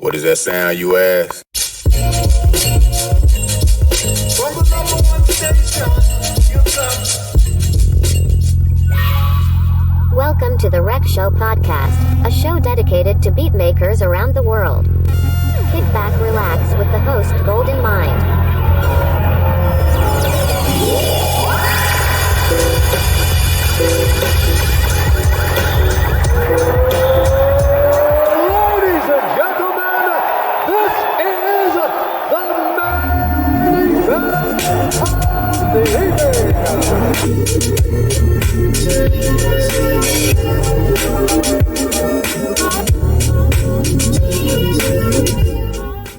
What does that sound, you ask? From the #1 station, you come. Welcome to the Rec Show podcast, a show dedicated to beatmakers around the world. Kick back, relax with the host Golden Mind.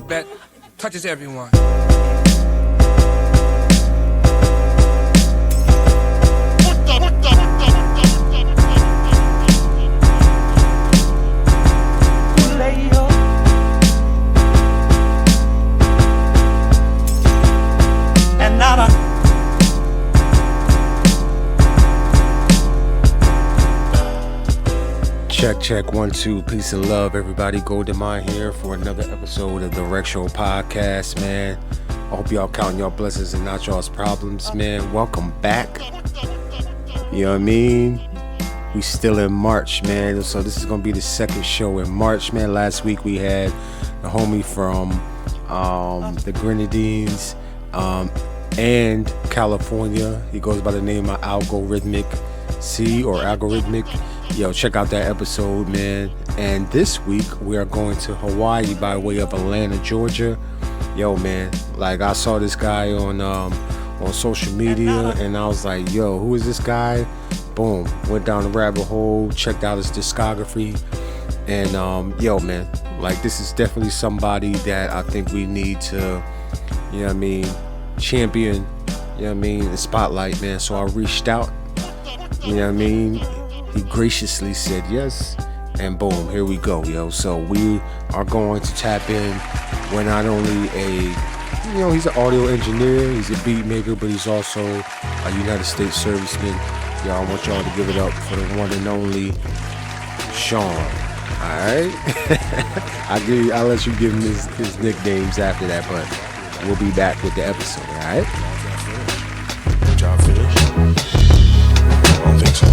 That touches everyone. Check 1 2, peace and love, everybody. Golden Mind here for another episode of the Rec Show podcast, man. I hope y'all counting y'all blessings and not y'all's problems, man. Welcome back. You know what I mean? We still in March, man. So this is gonna be the second show in March, man. Last week we had the homie from the Grenadines and California. He goes by the name of Algorithmic C or Algorithmic. Yo, check out that episode, man. And this week we are going to Hawaii by way of Atlanta, Georgia. Yo, man, like I saw this guy on social media and I was like, yo, who is this guy? Boom, went down the rabbit hole, checked out his discography, and yo, man, like this is definitely somebody that I think we need to, you know what I mean, champion, you know what I mean, the spotlight, man. So I reached out, you know what I mean. He graciously said yes, and boom, here we go, yo. So we are going to tap in when not only he's an audio engineer, he's a beat maker, but he's also a United States serviceman. Yo, I want y'all to give it up for the one and only Sean. All right, I'll let you give him his nicknames after that, but we'll be back with the episode. All right. Job finished? I don't think so.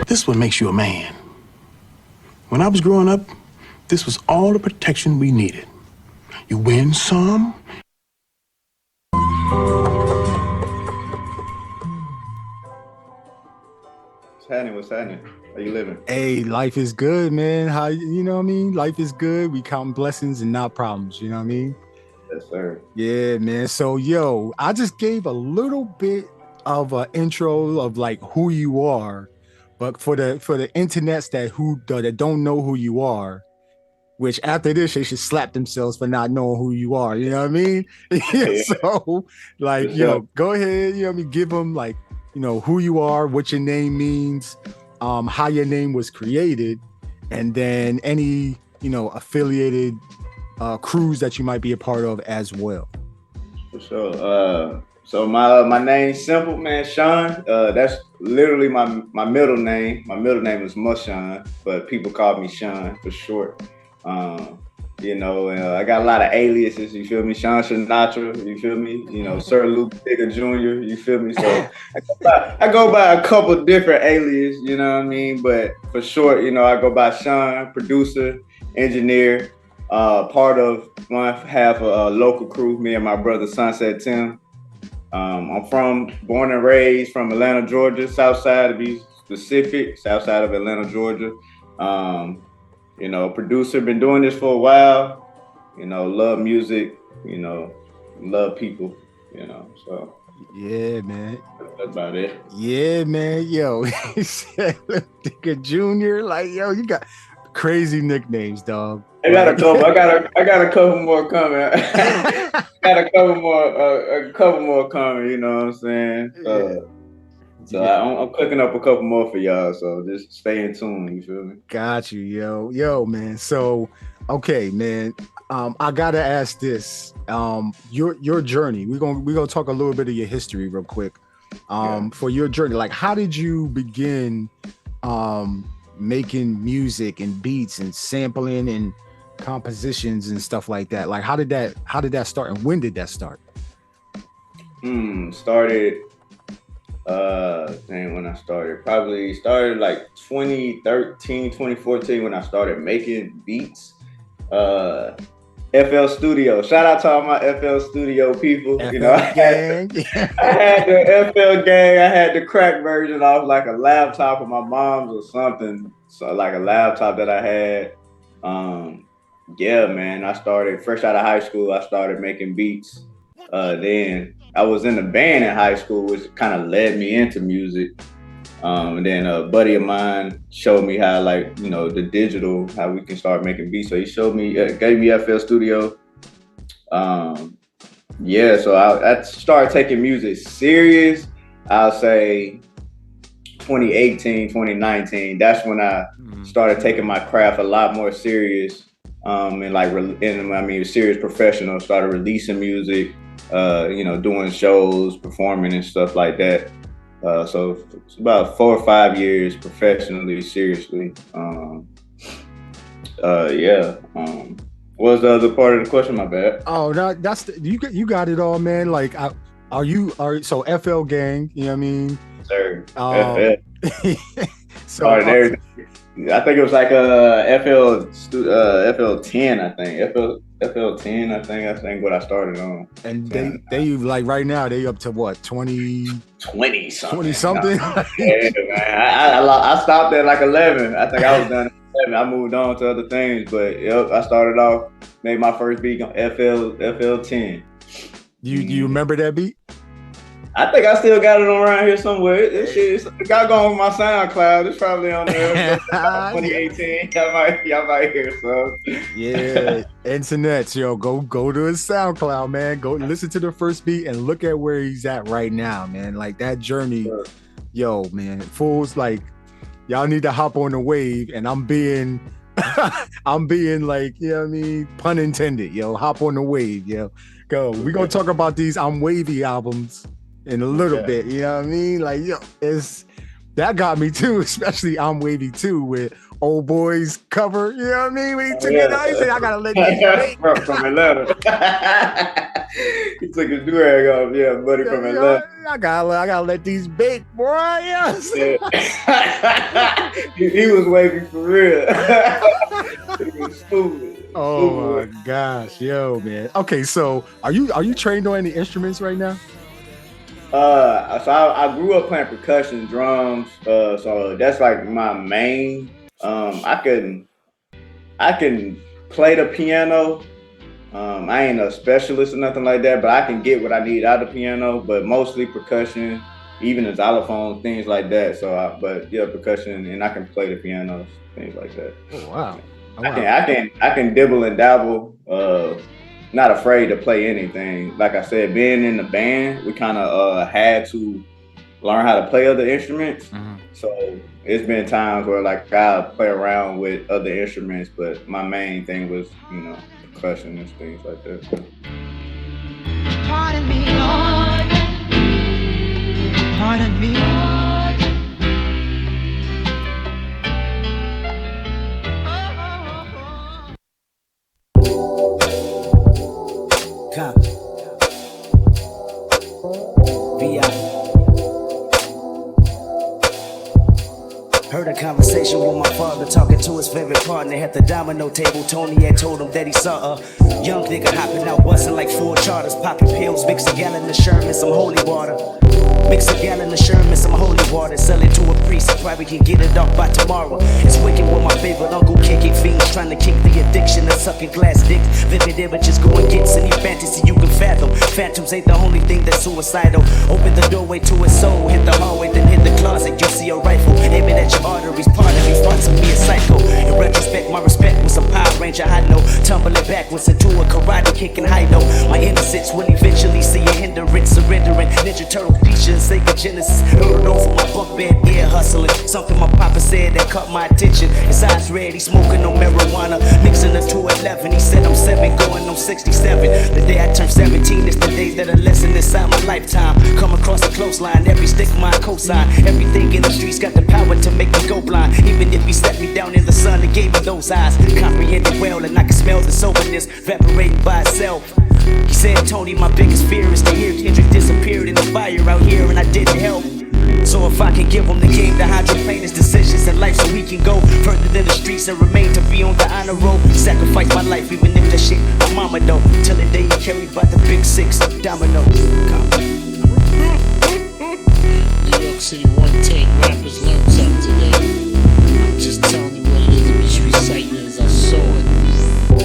This what makes you a man. When I was growing up, this was all the protection we needed. You win some. What's happening? How you living? Hey, life is good, man. How, you know what I mean? Life is good. We counting blessings and not problems. You know what I mean? Yes, sir. Yeah, man. So, yo, I just gave a little bit of an intro of like who you are, but for the internets that don't know who you are, which after this they should slap themselves for not knowing who you are. You know what I mean? Yeah. So like, go ahead, give them like, who you are, what your name means, how your name was created, and then any, affiliated crews that you might be a part of as well. For sure. So my name's simple, man. Sean. That's literally my middle name. My middle name is Maschine, but people call me Sean for short. I got a lot of aliases. You feel me? Shvnsinatra. You feel me? Sir Loop Diggah Jr. You feel me? So I go by a couple different aliases. You know what I mean? But for short, I go by Sean, producer, engineer. Part of one half of a local crew, me and my brother Sunset Tim. I'm born and raised from Atlanta, Georgia, south side to be specific, south side of Atlanta, Georgia. Producer, been doing this for a while, love music, love people, so. Yeah, man. That's about it. Yeah, man. Yo, he said Diggah Jr. Like, yo, you got crazy nicknames, dog. I got a couple. I got a couple more coming. Got a couple more coming. You know what I'm saying? So I'm cooking up a couple more for y'all. So just stay in tune. You feel me? Got you, yo, man. So, okay, man. I gotta ask this. Your journey. We're gonna talk a little bit of your history real quick. For your journey, like, how did you begin making music and beats and sampling and compositions and stuff like that? Like, how did that start, and when did that start? Started when I started like 2013, 2014 when I started making beats. FL Studio. Shout out to all my FL Studio people. FL I had the FL gang. I had the crack version off like a laptop of my mom's or something. So like a laptop that I had. Yeah, man. I started fresh out of high school. I started making beats. Then I was in a band in high school, which kind of led me into music. And then a buddy of mine showed me how, like, the digital, how we can start making beats. So he showed me, gave me FL Studio. So I started taking music serious. I'll say 2018, 2019. That's when I started taking my craft a lot more serious. Serious professional. Started releasing music, doing shows, performing and stuff like that. So it's about 4 or 5 years professionally, seriously. What was the other part of the question? My bad. Oh, no, you got it all, man. Like, so FL gang, you know what I mean? Sir. So everything. I think it was like FL 10, I think. FL 10, I think what I started on. And they like right now they up to what, 20 something. 20 something? Yeah, man. I stopped at like 11. I think I was done at 11. I moved on to other things, but I started off, made my first beat on FL 10. Do you remember that beat? I think I still got it around here somewhere. This shit got going with my SoundCloud. It's probably on there. 2018. Y'all might hear some. Yeah, internets, yo, go to his SoundCloud, man. Go listen to the first beat and look at where he's at right now, man. Like that journey, yo, man. Fools, like, y'all need to hop on the wave, and I'm being like, you know what I mean, pun intended, yo. Hop on the wave, yo. Go. We're gonna talk about these I'm Wavy albums in a little bit, you know what I mean? Like, yo, that got me too, especially I'm Wavy 2 with Old Boy's cover, you know what I mean? When he took it out, he said, I gotta let you from Atlanta. He took his do-rag off, buddy from Atlanta. I gotta let these bake, boy. Yes. He was wavy for real. He was stupid. Oh my gosh, yo, man. Okay, so are you trained on any instruments right now? So I grew up playing percussion, drums. So that's like my main. I can play the piano. I ain't a specialist or nothing like that, but I can get what I need out of the piano. But mostly percussion, even the xylophone, things like that. So, but yeah, percussion, and I can play the piano, things like that. Oh wow. I can dibble and dabble. Not afraid to play anything. Like I said, being in the band, we kind of had to learn how to play other instruments. Mm-hmm. So it's been times where like I play around with other instruments, but my main thing was, you know, percussion and things like that. Pardon me, Lord. Pardon me, Lord. Come. V.I. Heard a conversation with my father talking to his favorite partner at the domino table. Tony had told him that he saw a young nigga hopping out, busting like 4 charters, popping pills, mix a gallon of Sherman, some holy water. Mix a gallon of Sherman, some holy water, sell it to a priest. He probably can get it off by tomorrow. It's wicked with my favorite uncle kicking fiends, trying to kick the addiction of sucking glass dicks. Vivid images go against any fantasy you can fathom. Phantoms ain't the only thing that's suicidal. Open the doorway to his soul, hit the hallway, then hit the closet. You see a rifle, aim it at your arteries. Part of me wants to be a psycho. In retrospect, my respect was a Power Ranger. I know, tumbling backwards into a karate kicking high note. My innocence will eventually see a hindrance, surrendering. Ninja Turtle features, Sega Genesis. Heard over my bunk bed, ear hustling. Something my papa said that caught my attention. His eyes red, he smoking no marijuana, mixing the 211. He said I'm 7, going on 67. The day I turned 17 is the day that a lesson inside my lifetime. Come across the close line, every stick my cosign. Everything in the streets got the power to make me go blind. Even if he set me down in the sun and gave me those eyes, comprehended well, and I can smell the soberness evaporating by itself. He said, Tony, my biggest fear is to hear Kendrick disappeared in the fire out here, and I didn't help. So if I can give him the game to hydroplane his decisions in life, so he can go further than the streets and remain to be on the honor roll. Sacrifice my life, even if that shit my mama don't. Till the day he carried by the big 6 domino. New York City one take rappers learned something today. I'm just telling you what it is, I'm just reciting it as I saw it.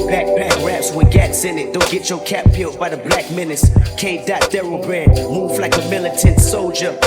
Backpack raps with gats in it. Don't get your cap peeled by the black menace. K.R.I.T thoroughbred, move like a militant soldier.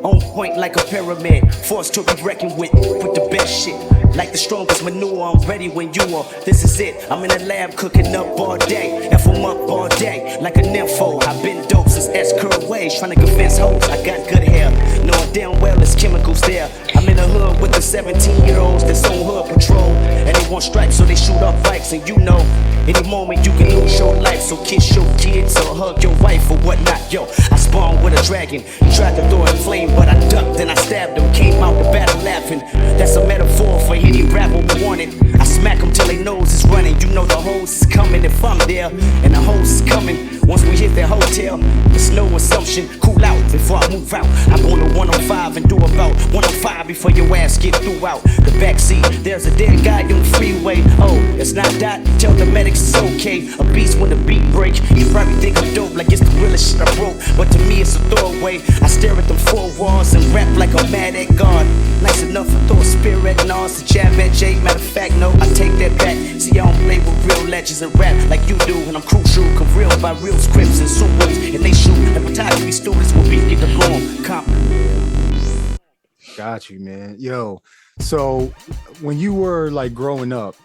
On point like a pyramid, forced to be reckoned with the best shit. Like the strongest manure, I'm ready when you are. This is it, I'm in the lab cooking up all day. F them up all day, like a nympho. I've been dope since S.K.R.I.T, trying to convince hoes I got good hair. Knowing damn well there's chemicals there. I'm in the hood with the 17-year-olds that's on hood patrol. And they want stripes, so they shoot up bikes. And you know, any moment you can lose your life. So kiss your kids or hug your wife or whatnot. Yo, I spawned with a dragon. He tried to throw a flame, but I ducked and I stabbed him. Came out the battle laughing. That's a metaphor for any rapper who wanted. I smack them till their nose is running. You know the hose is coming if I'm there. And the hose is coming once we hit that hotel. There's no assumption, cool out before I move out. I'm on the 105 and do about 105 before your ass get through out the backseat. There's a dead guy on the freeway. Oh, it's not that. Tell the medics it's okay. A beast when the beat break. You probably think I'm dope like it's the realest shit I broke, but to me it's a throwaway. I stare at them 4 walls and rap like I'm mad at God. Nice enough to throw a spear at Nas and jab at Jay. Matter of fact, no, I take that back. See, I don't play with real legends and rap like you do, and I'm crucial. Cause real by real scripts and supers, and they shoot. And photography students will be get the blown. Got you, man. Yo, so when you were like growing up,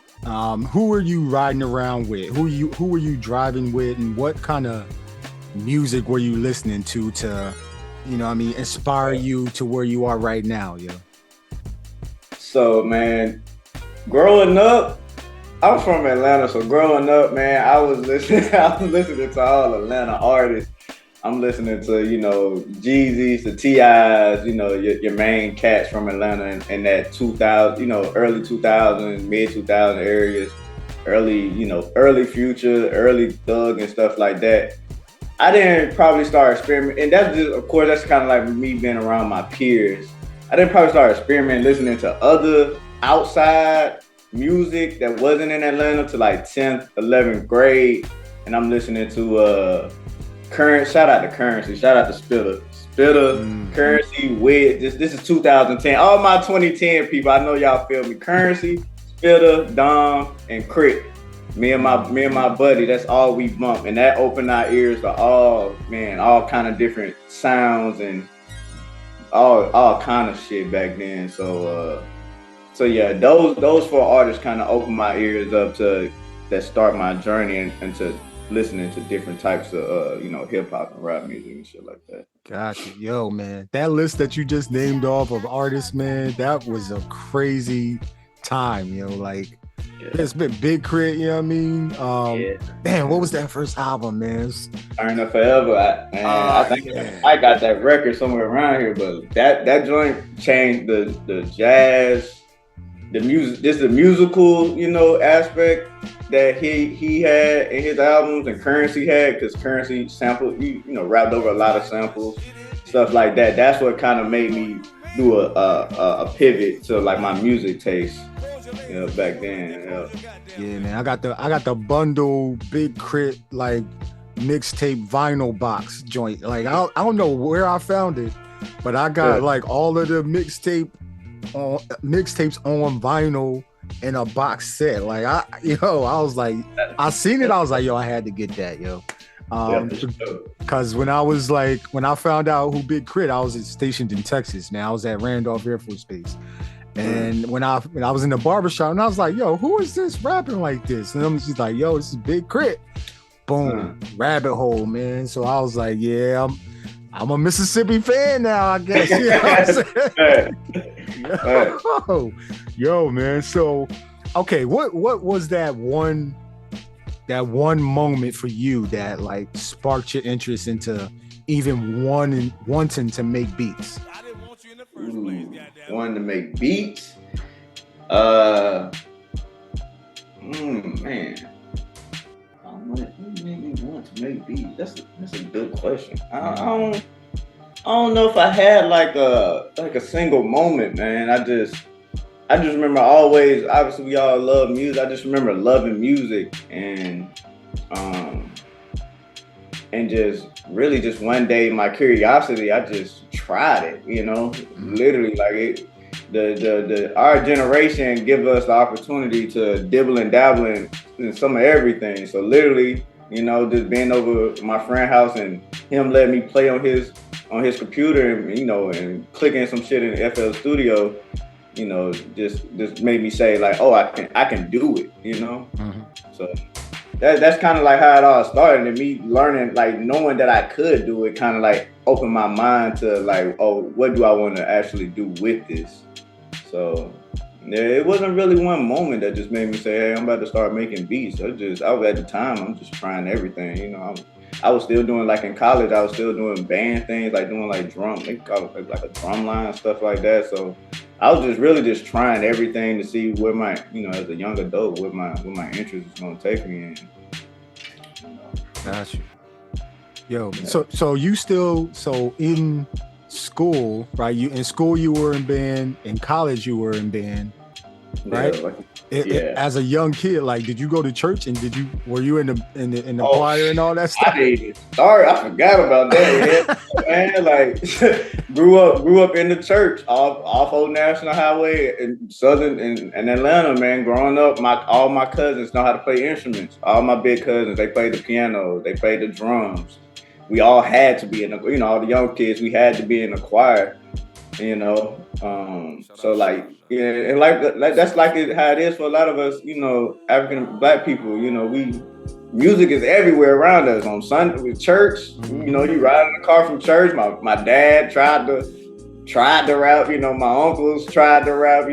who were you riding around with? Who were you driving with, and what kind of music were you listening to, you know what I mean, inspire you to where you are right now, yo? So, man, growing up, I'm from Atlanta, so growing up, man, I was listening to all Atlanta artists. I'm listening to, you know, Jeezy, the T.I.s, you know, your main cats from Atlanta in that 2000, you know, early 2000s, mid 2000 areas, early Future, early Thug and stuff like that. I didn't probably start experimenting, and that's just, of course, that's kind of like me being around my peers. I didn't probably start experimenting, listening to other outside music that wasn't in Atlanta to like 10th, 11th grade, and I'm listening to shout out to Currency, shout out to Spitter, Currency, Wiz. This is 2010. All my 2010 people, I know y'all feel me. Currency, Spitter, Dom, and Crit. Me and my buddy, that's all we bump, and that opened our ears to all kind of different sounds. And all kind of shit back then. So yeah, those four artists kind of opened my ears up to that start my journey into listening to different types of hip hop and rap music and shit like that. Gotcha. Yo, man, that list that you just named off of artists, man, that was a crazy time, like it's been Big K.R.I.T, you know what I mean? Damn, what was that first album, man? Turn Up Forever. I think I got that record somewhere around here, but that joint changed the jazz, the music, just the musical, aspect that he had in his albums, and Currency had, because Currency sampled, rapped over a lot of samples, stuff like that. That's what kind of made me do a pivot to like my music taste, back then. Yeah, man. I got the bundle Big K.R.I.T like mixtape vinyl box joint. Like I don't know where I found it, but I got like all of the mixtapes on vinyl in a box set. Like I was like, I seen it. I was like, yo, I had to get that, yo. Because when I found out who Big K.R.I.T, I was stationed in Texas, man. I was at Randolph Air Force Base. And when I was in the barbershop, and I was like, yo, who is this rapping like this? And I'm just like, yo, this is Big K.R.I.T. Boom, rabbit hole, man. So I was like, yeah, I'm a Mississippi fan now, I guess. You know what I'm saying? Yo, man. So, okay, what was that one moment for you that like sparked your interest into even wanting to make beats? Wanting to make beats? Man. What made me want to make beats? That's a good question. I don't know if I had like a single moment, man. I just remember always, obviously we all love music. I just remember loving music and just really just one day my curiosity, I just tried it, literally like our generation give us the opportunity to dibble and dabble in some of everything. So literally, just being over my friend's house and him letting me play on his computer and, and clicking some shit in the FL Studio, just made me say like, oh, I can do it, Mm-hmm. So that's kind of like how it all started, and me learning, like knowing that I could do it kind of like opened my mind to like, oh, what do I want to actually do with this? So yeah, it wasn't really one moment that just made me say, hey, I'm about to start making beats. I was at the time, I'm just trying everything, I was still doing, like in college, I was still doing band things, like doing like drum, they call it like a drum line, stuff like that. So I was just really just trying everything to see where my, as a young adult, where my interest is gonna take me in. Got you. Yo, yeah. So you still, in school, right? In school you were in band, in college you were in band, right? Yeah, as a young kid, like, did you go to church and were you in the choir and all that stuff? Sorry, I forgot about that. Yeah. Man, like grew up in the church off Old National Highway in Southern in Atlanta, man. Growing up, all my cousins know how to play instruments. All my big cousins, they played the piano, they played the drums. We all had to be in the, all the young kids, we had to be in the choir. So like, yeah, and like that's like how it is for a lot of us, African Black people. Music is everywhere around us. On Sunday with church, you ride in the car from church. My dad tried to rap. My uncles tried to rap.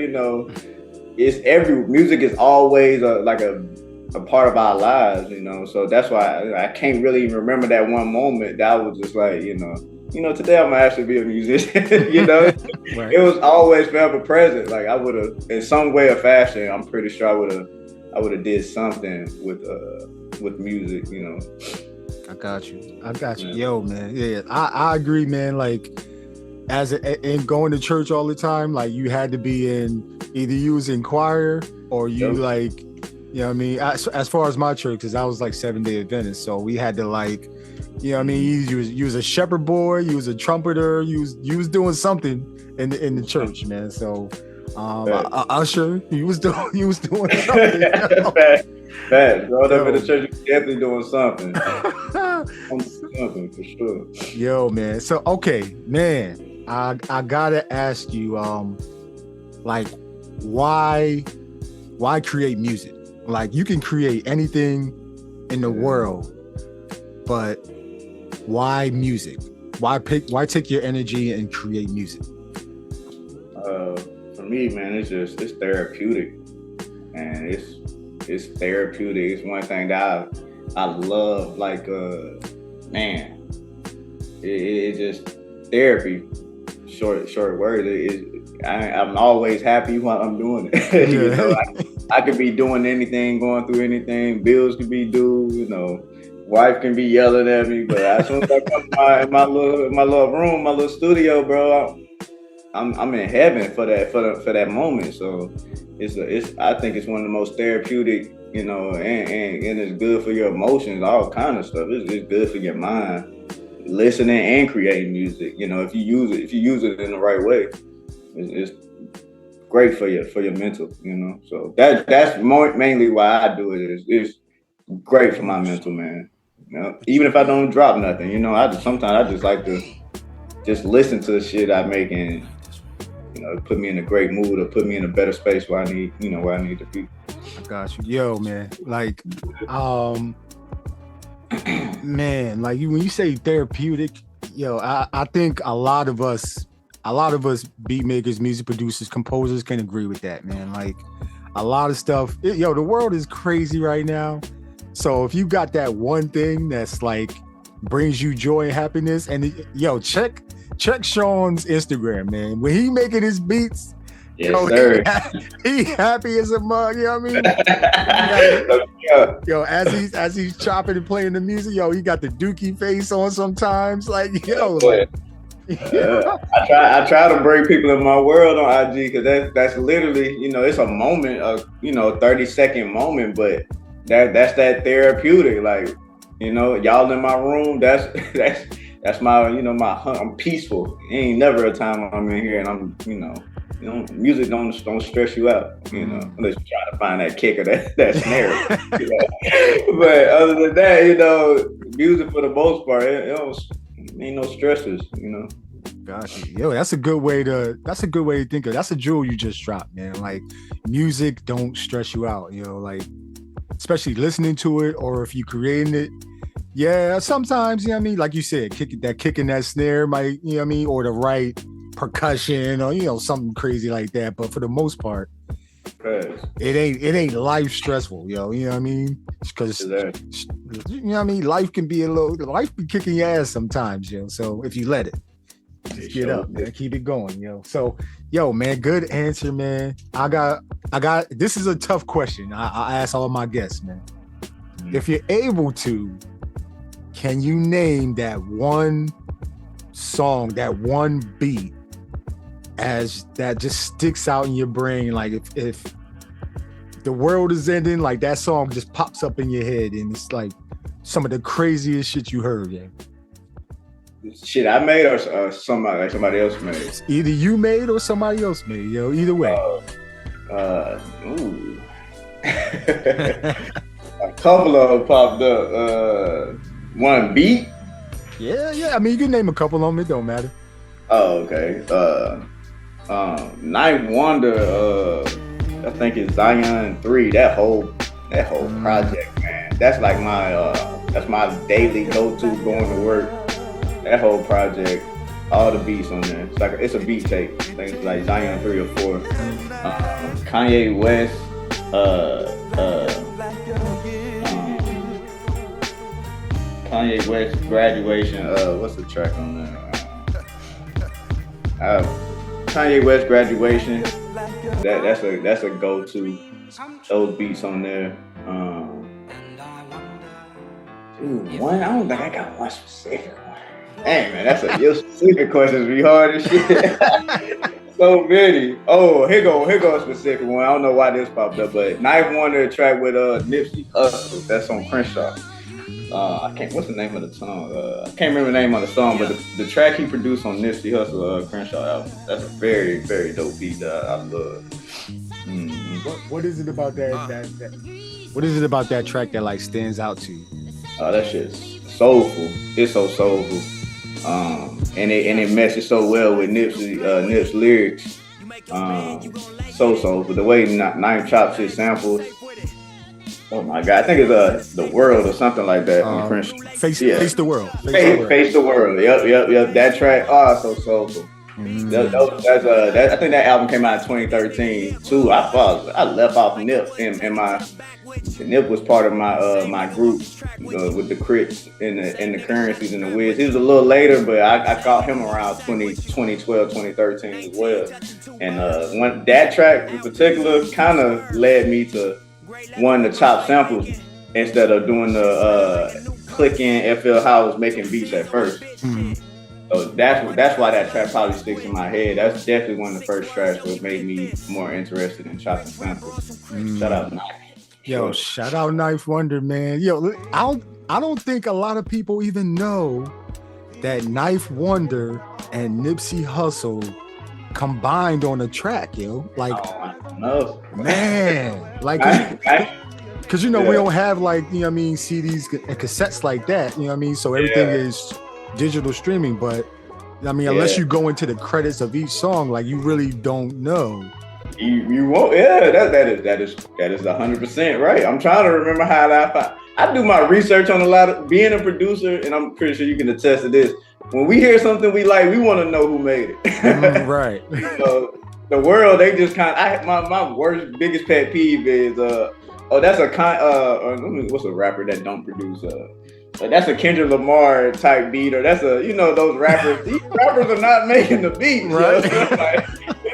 It's music is always a part of our lives. So that's why I can't really even remember that one moment that I was just like, today I'm gonna actually be a musician. Right. It was always forever present. Like I would have, in some way or fashion, I'm pretty sure I would have did something with music. I got you. Yeah. Yo, man. Yeah, I agree, man. Like in going to church all the time, like you had to be in either you was in choir or you like, what I mean. As far as my church, because I was like 7-Day Adventist, so we had to like. You was a shepherd boy, you was a trumpeter, you was doing something in the church, man. So usher, you was doing something. Bad. Growing up in the church, you definitely doing something. Something for sure. Yo, man. So okay, man. I gotta ask you, like, why create music? Like, you can create anything in the world, but why music? Why take your energy and create music? For me, man, it's therapeutic, and it's therapeutic. It's one thing that I love. Like, man, it's just therapy. Short word. I'm always happy while I'm doing it. You know, I could be doing anything, going through anything. Bills could be due. You know, wife can be yelling at me, but as soon as I come in my little room, my little studio, bro, I'm in heaven for that moment. So I think it's one of the most therapeutic, you know, and it's good for your emotions, all kind of stuff. It's good for your mind. Listening and creating music, you know, if you use it in the right way, it's great for your mental, you know. So that's mainly why I do it. It's great for my mental, man. You know, even if I don't drop nothing, you know, sometimes I just like to just listen to the shit I make and, you know, put me in a great mood or put me in a better space where I need to be. I got you. Yo, man, like, man, like, when you say therapeutic, yo, I think a lot of us beat makers, music producers, composers can agree with that, man. Like, a lot of stuff, the world is crazy right now. So if you got that one thing that's like brings you joy and happiness, and check Sean's Instagram, man. When he making his beats, yes, sir. He happy as a mug, you know what I mean? As he's chopping and playing the music, he got the dookie face on sometimes. Like, I try to bring people in my world on IG, because that's literally, you know, it's a moment of, you know, 30-second moment, but that's that therapeutic. Like, you know, y'all in my room, that's my, you know, I'm peaceful. Ain't never a time I'm in here and I'm, you know, music don't stress you out, you know, unless you try to find that kick or that snare. You know? But other than that, you know, music for the most part, it ain't no stresses, you know. Gotcha. Yo, that's a good way to think of it. That's a jewel you just dropped, man. Like, music don't stress you out, you know, like, especially listening to it, or if you creating it. Yeah, sometimes, you know what I mean, like you said, kicking that snare might, you know what I mean, or the right percussion, or, you know, something crazy like that. But for the most part, it ain't life stressful, you know what I mean? Because you know what I mean, life be kicking your ass sometimes, So if you let it, just get up, man, keep it going, So, man, good answer, man. I got. This is a tough question. I ask all my guests, man. If you're able to, can you name that one song, that one beat, as that just sticks out in your brain? Like, if the world is ending, like, that song just pops up in your head, and it's like some of the craziest shit you heard, yeah. Shit I made, or somebody else made? Either you made or somebody else made, either way. Ooh. A couple of them popped up. One beat? Yeah. I mean, you can name a couple of them. It don't matter. Oh, okay. Ninth Wonder. I think it's Zion 3. That whole project, man. That's like my daily go-to going to work. That whole project, all the beats on there. It's a beat tape. I think it's like Zion 3 or 4. Kanye West. Kanye West Graduation. What's the track on there? Kanye West Graduation. That's a go-to. Those beats on there. One. I don't think I got one specific one. Hey man, your specific questions be hard as shit. So many. Oh, here go a specific one. I don't know why this popped up, but Ninth Wonder track with Nipsey Hustles. That's on Crenshaw. What's the name of the song? I can't remember the name of the song, but the track he produced on Nipsey Hustles Crenshaw album. That's a very, very dope beat that I love. Mm-hmm. What is it about that? What is it about that track that like stands out to you? Oh, that shit's soulful. It's so soulful. And it meshes so well with Nip's lyrics. But the way Knife chops his samples. Oh my God, I think it's the world or something like that. Face the world. Face the world. Yep. That track, so soulful. I think that album came out in 2013 too. I left off Nip and my Nip was part of my group with the Crits and the Currencies and the Wiz. He was a little later, but I caught him around 2012, 2013 as well. And that track in particular kind of led me to wanting to chop samples instead of doing the clicking FL how I was making beats at first. Mm-hmm. So that's why that track probably sticks in my head. That's definitely one of the first tracks that made me more interested in chopping samples. Shout out Knife. Yo, shout out Knife Wonder, man. Yo, I don't think a lot of people even know that Knife Wonder and Nipsey Hussle combined on a track, yo. Like, no, man, like, because we don't have like, CDs and cassettes like that, so everything is digital streaming. But I mean, unless you go into the credits of each song, like, you really don't know. You won't. Yeah, that is 100% right. I'm trying to remember how I do my research on a lot of being a producer, and I'm pretty sure you can attest to this. When we hear something we like, we want to know who made it. Right. The world, they just my biggest pet peeve is that's what's a rapper that don't produce that's a Kendrick Lamar type beat, or that's those rappers. These rappers are not making the beat, right?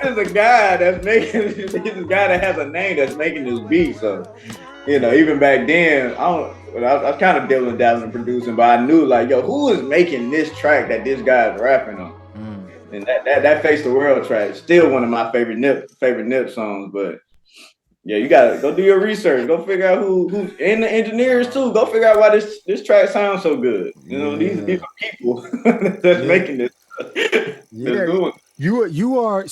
There's a guy that's making. There's a guy that has a name that's making this beat. So, even back then, I was kind of dabbling in producing, but I knew like, who is making this track that this guy is rapping on? And that Face the World track is still one of my favorite Nip songs, but. Yeah, you gotta go do your research. Go figure out who's and the engineers too. Go figure out why this track sounds so good. These are people that's making this. You are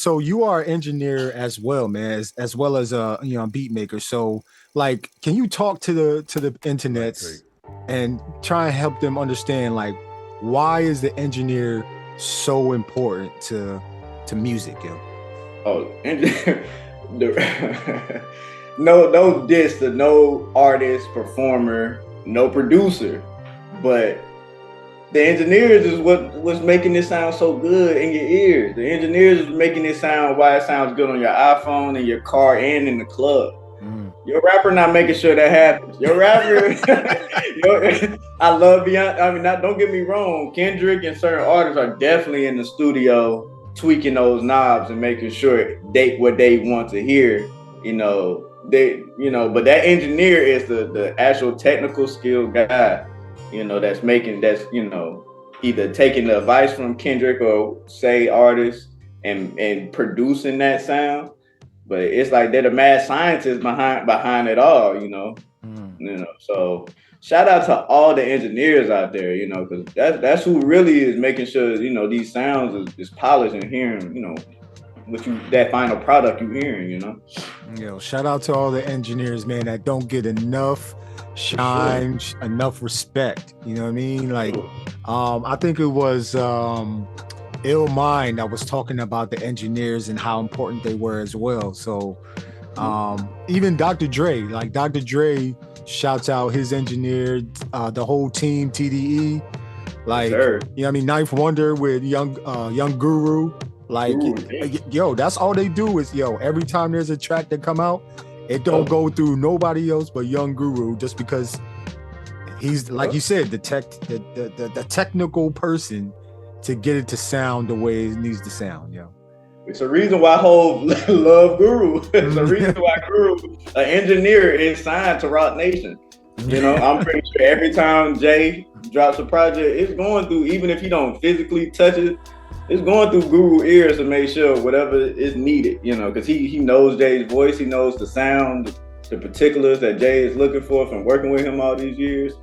an engineer as well, man, as well as a beat maker. So, like, can you talk to the internets and try and help them understand, like, why is the engineer so important to music, yo? No diss to no artist, performer, no producer, but the engineers is what's making this sound so good in your ears. The engineers is making it sound why it sounds good on your iPhone, in your car, and in the club. Your rapper not making sure that happens. Your rapper, I love Beyonce. I mean, don't get me wrong. Kendrick and certain artists are definitely in the studio tweaking those knobs and making sure what they want to hear. But that engineer is the actual technical skill guy. That's either taking the advice from Kendrick or say artists and producing that sound. But it's like they're the mad scientists behind it all, So shout out to all the engineers out there, because that's who really is making sure, these sounds is polished and hearing, that final product you're hearing, Yo, shout out to all the engineers, man, that don't get enough shine, enough respect. You know what I mean? Like, I think it was Ill Mind, I was talking about the engineers and how important they were as well. So even Dr. Dre, shouts out his engineer, the whole team, TDE. Like, Knife Wonder with Young Guru. Like, that's all they do is, every time there's a track that come out, it don't go through nobody else but Young Guru, just because he's, like you said, the technical person to get it to sound the way it needs to sound, It's a reason why Hov love Guru. It's a reason why Guru, an engineer, is signed to Rock Nation. I'm pretty sure every time Jay drops a project, it's going through, even if he don't physically touch it, it's going through Guru's ears to make sure whatever is needed, because he knows Jay's voice, he knows the sound, the particulars that Jay is looking for from working with him all these years.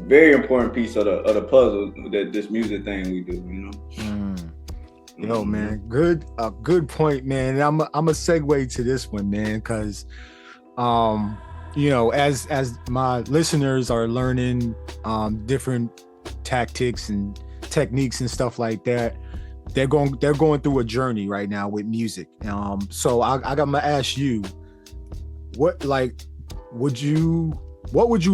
Very important piece of the puzzle that this music thing we do, Yo, man, good point, man. And I'm a segue to this one, man, because as my listeners are learning different tactics and techniques and stuff like that, they're going through a journey right now with music. So I'm gonna ask you, what would you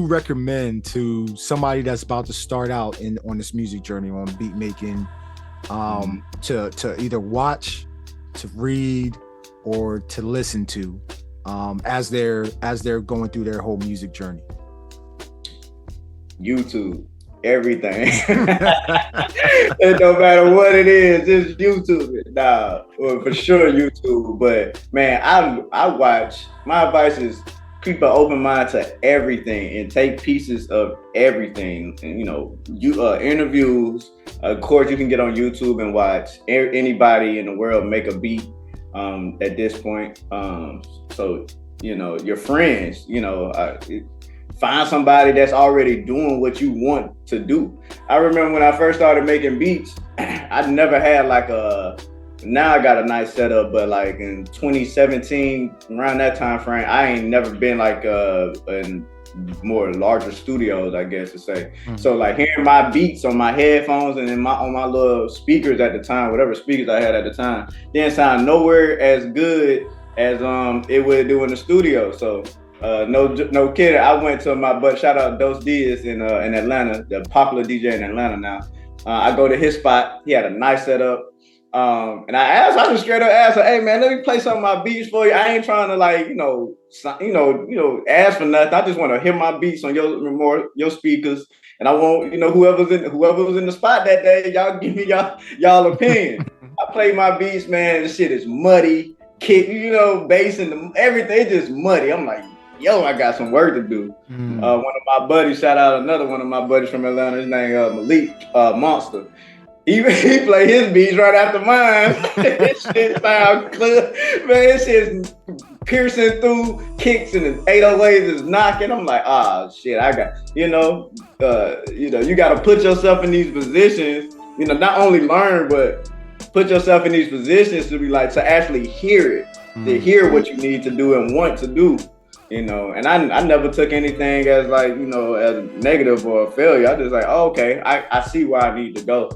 recommend to somebody that's about to start out on this music journey on beat making, to either watch, to read, or to listen to, as they're going through their whole music journey? YouTube, everything. It don't matter what it is, just YouTube it. Nah, well, for sure YouTube. But man, I watch. My advice is keep an open mind to everything and take pieces of everything. And interviews. Of course, you can get on YouTube and watch anybody in the world make a beat. At this point, so your friends, find somebody that's already doing what you want to do. I remember when I first started making beats, I never had now I got a nice setup, but like in 2017, around that time frame, I ain't never been in more larger studios, I guess to say. So like hearing my beats on my headphones and on my little speakers at the time, whatever speakers I had at the time, didn't sound nowhere as good as it would do in the studio. So no kidding. I went to my buddy, shout out Dos Diaz in Atlanta, the popular DJ in Atlanta now. I go to his spot. He had a nice setup. And I just straight up asked her, hey man, let me play some of my beats for you. I ain't trying to ask for nothing. I just want to hear my beats on your speakers. And I want, whoever was in the spot that day, y'all give me y'all opinion. I play my beats, man. This shit is muddy, kick, bass and everything just muddy. I'm like, yo, I got some work to do. One of my buddies, shout out another one of my buddies from Atlanta, his name Malik Monster. He play his beats right after mine. This shit sound clear. Man, this shit's piercing through kicks and the 808s is knocking. I'm like, shit, I got, you got to put yourself in these positions, not only learn, but put yourself in these positions to be like, to actually hear it, to hear what you need to do and want to do. And I never took anything as like, as a negative or a failure. I just like, okay, I see where I need to go,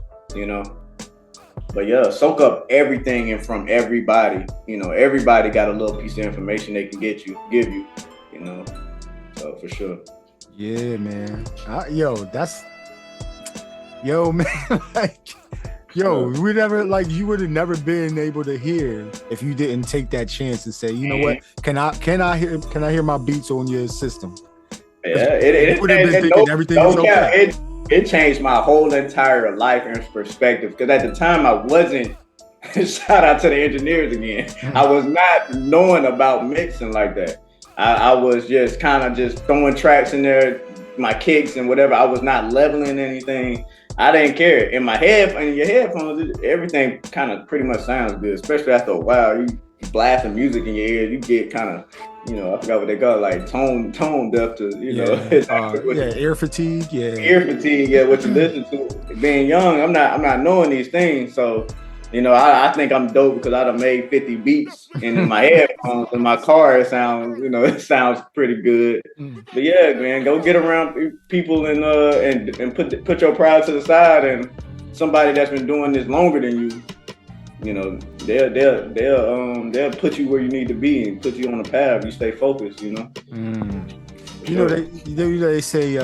But yeah, soak up everything and from everybody. Everybody got a little piece of information they can give you, So for sure. Yeah, man. Man, we never you would have never been able to hear if you didn't take that chance to say, what, can I hear my beats on your system? Yeah, it would have been thinking everything was okay. It changed my whole entire life and perspective, because at the time I wasn't, shout out to the engineers again, I was not knowing about mixing like that. I was just kind of just throwing tracks in there, my kicks and whatever. I was not leveling anything. I didn't care. In my your headphones, everything kind of pretty much sounds good, especially after a while. You blasting music in your ears, you get kind of, I forgot what they call it, like tone deaf to, ear fatigue. Ear fatigue, what you listen to. Being young, I'm not knowing these things, so I think I'm dope because I done made 50 beats, and in my headphones in my car it sounds, it sounds pretty good. But yeah, man, go get around people and put your pride to the side, and somebody that's been doing this longer than you. They'll put you where you need to be and put you on the path. You stay focused, They say,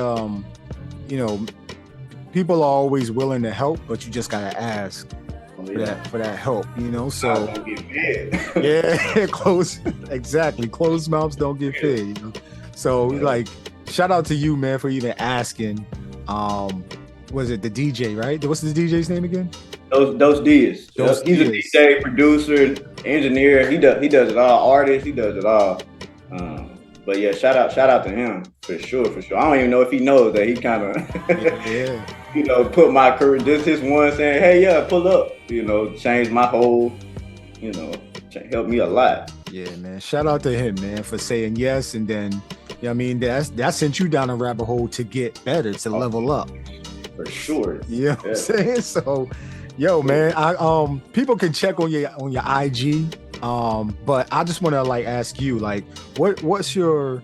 people are always willing to help, but you just gotta ask for that help, So yeah, closed mouths don't get fed. So shout out to you, man, for even asking. Was it the DJ, right? What's the DJ's name again? Dos Diaz. He's a DJ, producer, engineer. He does it all. Artist, he does it all. But yeah, shout out to him for sure. I don't even know if he knows that he kind of put my career. Just his one saying, "Hey, yeah, pull up." Changed my whole. Helped me a lot. Yeah, man. Shout out to him, man, for saying yes, and then that sent you down a rabbit hole to get better, to level up. For sure. You know what I'm saying? So. Yo, man, people can check on your IG, but I just want to ask you, what's your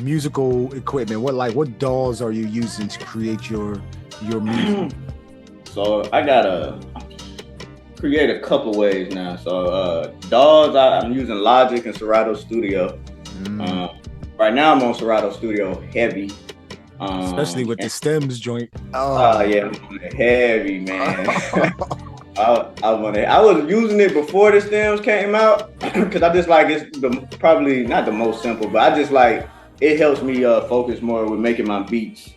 musical equipment? What DAWs are you using to create your music? So I gotta create a couple ways now. So DAWs, I'm using Logic and Serato Studio. Right now I'm on Serato Studio heavy. Especially with the stems joint. Oh yeah, heavy, man. I was using it before the stems came out because I just like it's probably not the most simple, but I just like it helps me focus more with making my beats.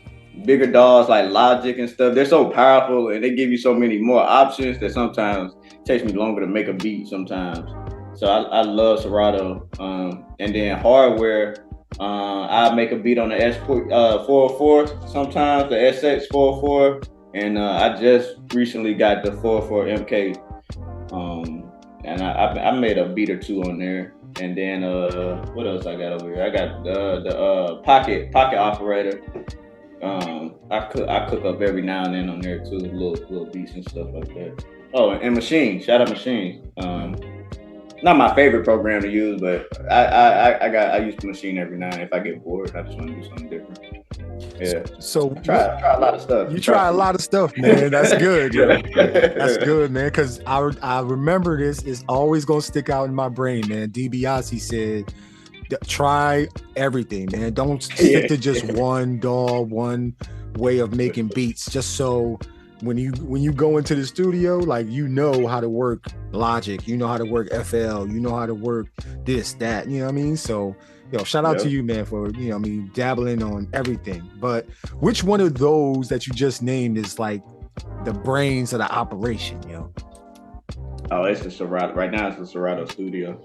Bigger DAWs like Logic and stuff, they're so powerful and they give you so many more options that sometimes it takes me longer to make a beat sometimes. So I love Serato. And then hardware, I make a beat on the S404 sometimes, the SX404. And I just recently got the 404 MK. And I made a beat or two on there. And then what else I got over here? I got the pocket operator. I cook up every now and then on there too, little beats and stuff like that. Oh, and Maschine, shout out Maschine. Not my favorite program to use, but I use Maschine every now and then. If I get bored, I just want to do something different. Yeah. So try a lot of stuff. You try a lot of stuff, man. That's good. That's good, man. Because I remember this is always gonna stick out in my brain, man. DiBiase said, try everything, man. Don't stick to just one DAW, one way of making beats. Just so when you go into the studio, like you know how to work Logic, you know how to work FL, you know how to work this, that, you know what I mean? So shout out to you, man, for dabbling on everything. But which one of those that you just named is like the brains of the operation, Oh, it's the Serato. Right now it's the Serato Studio.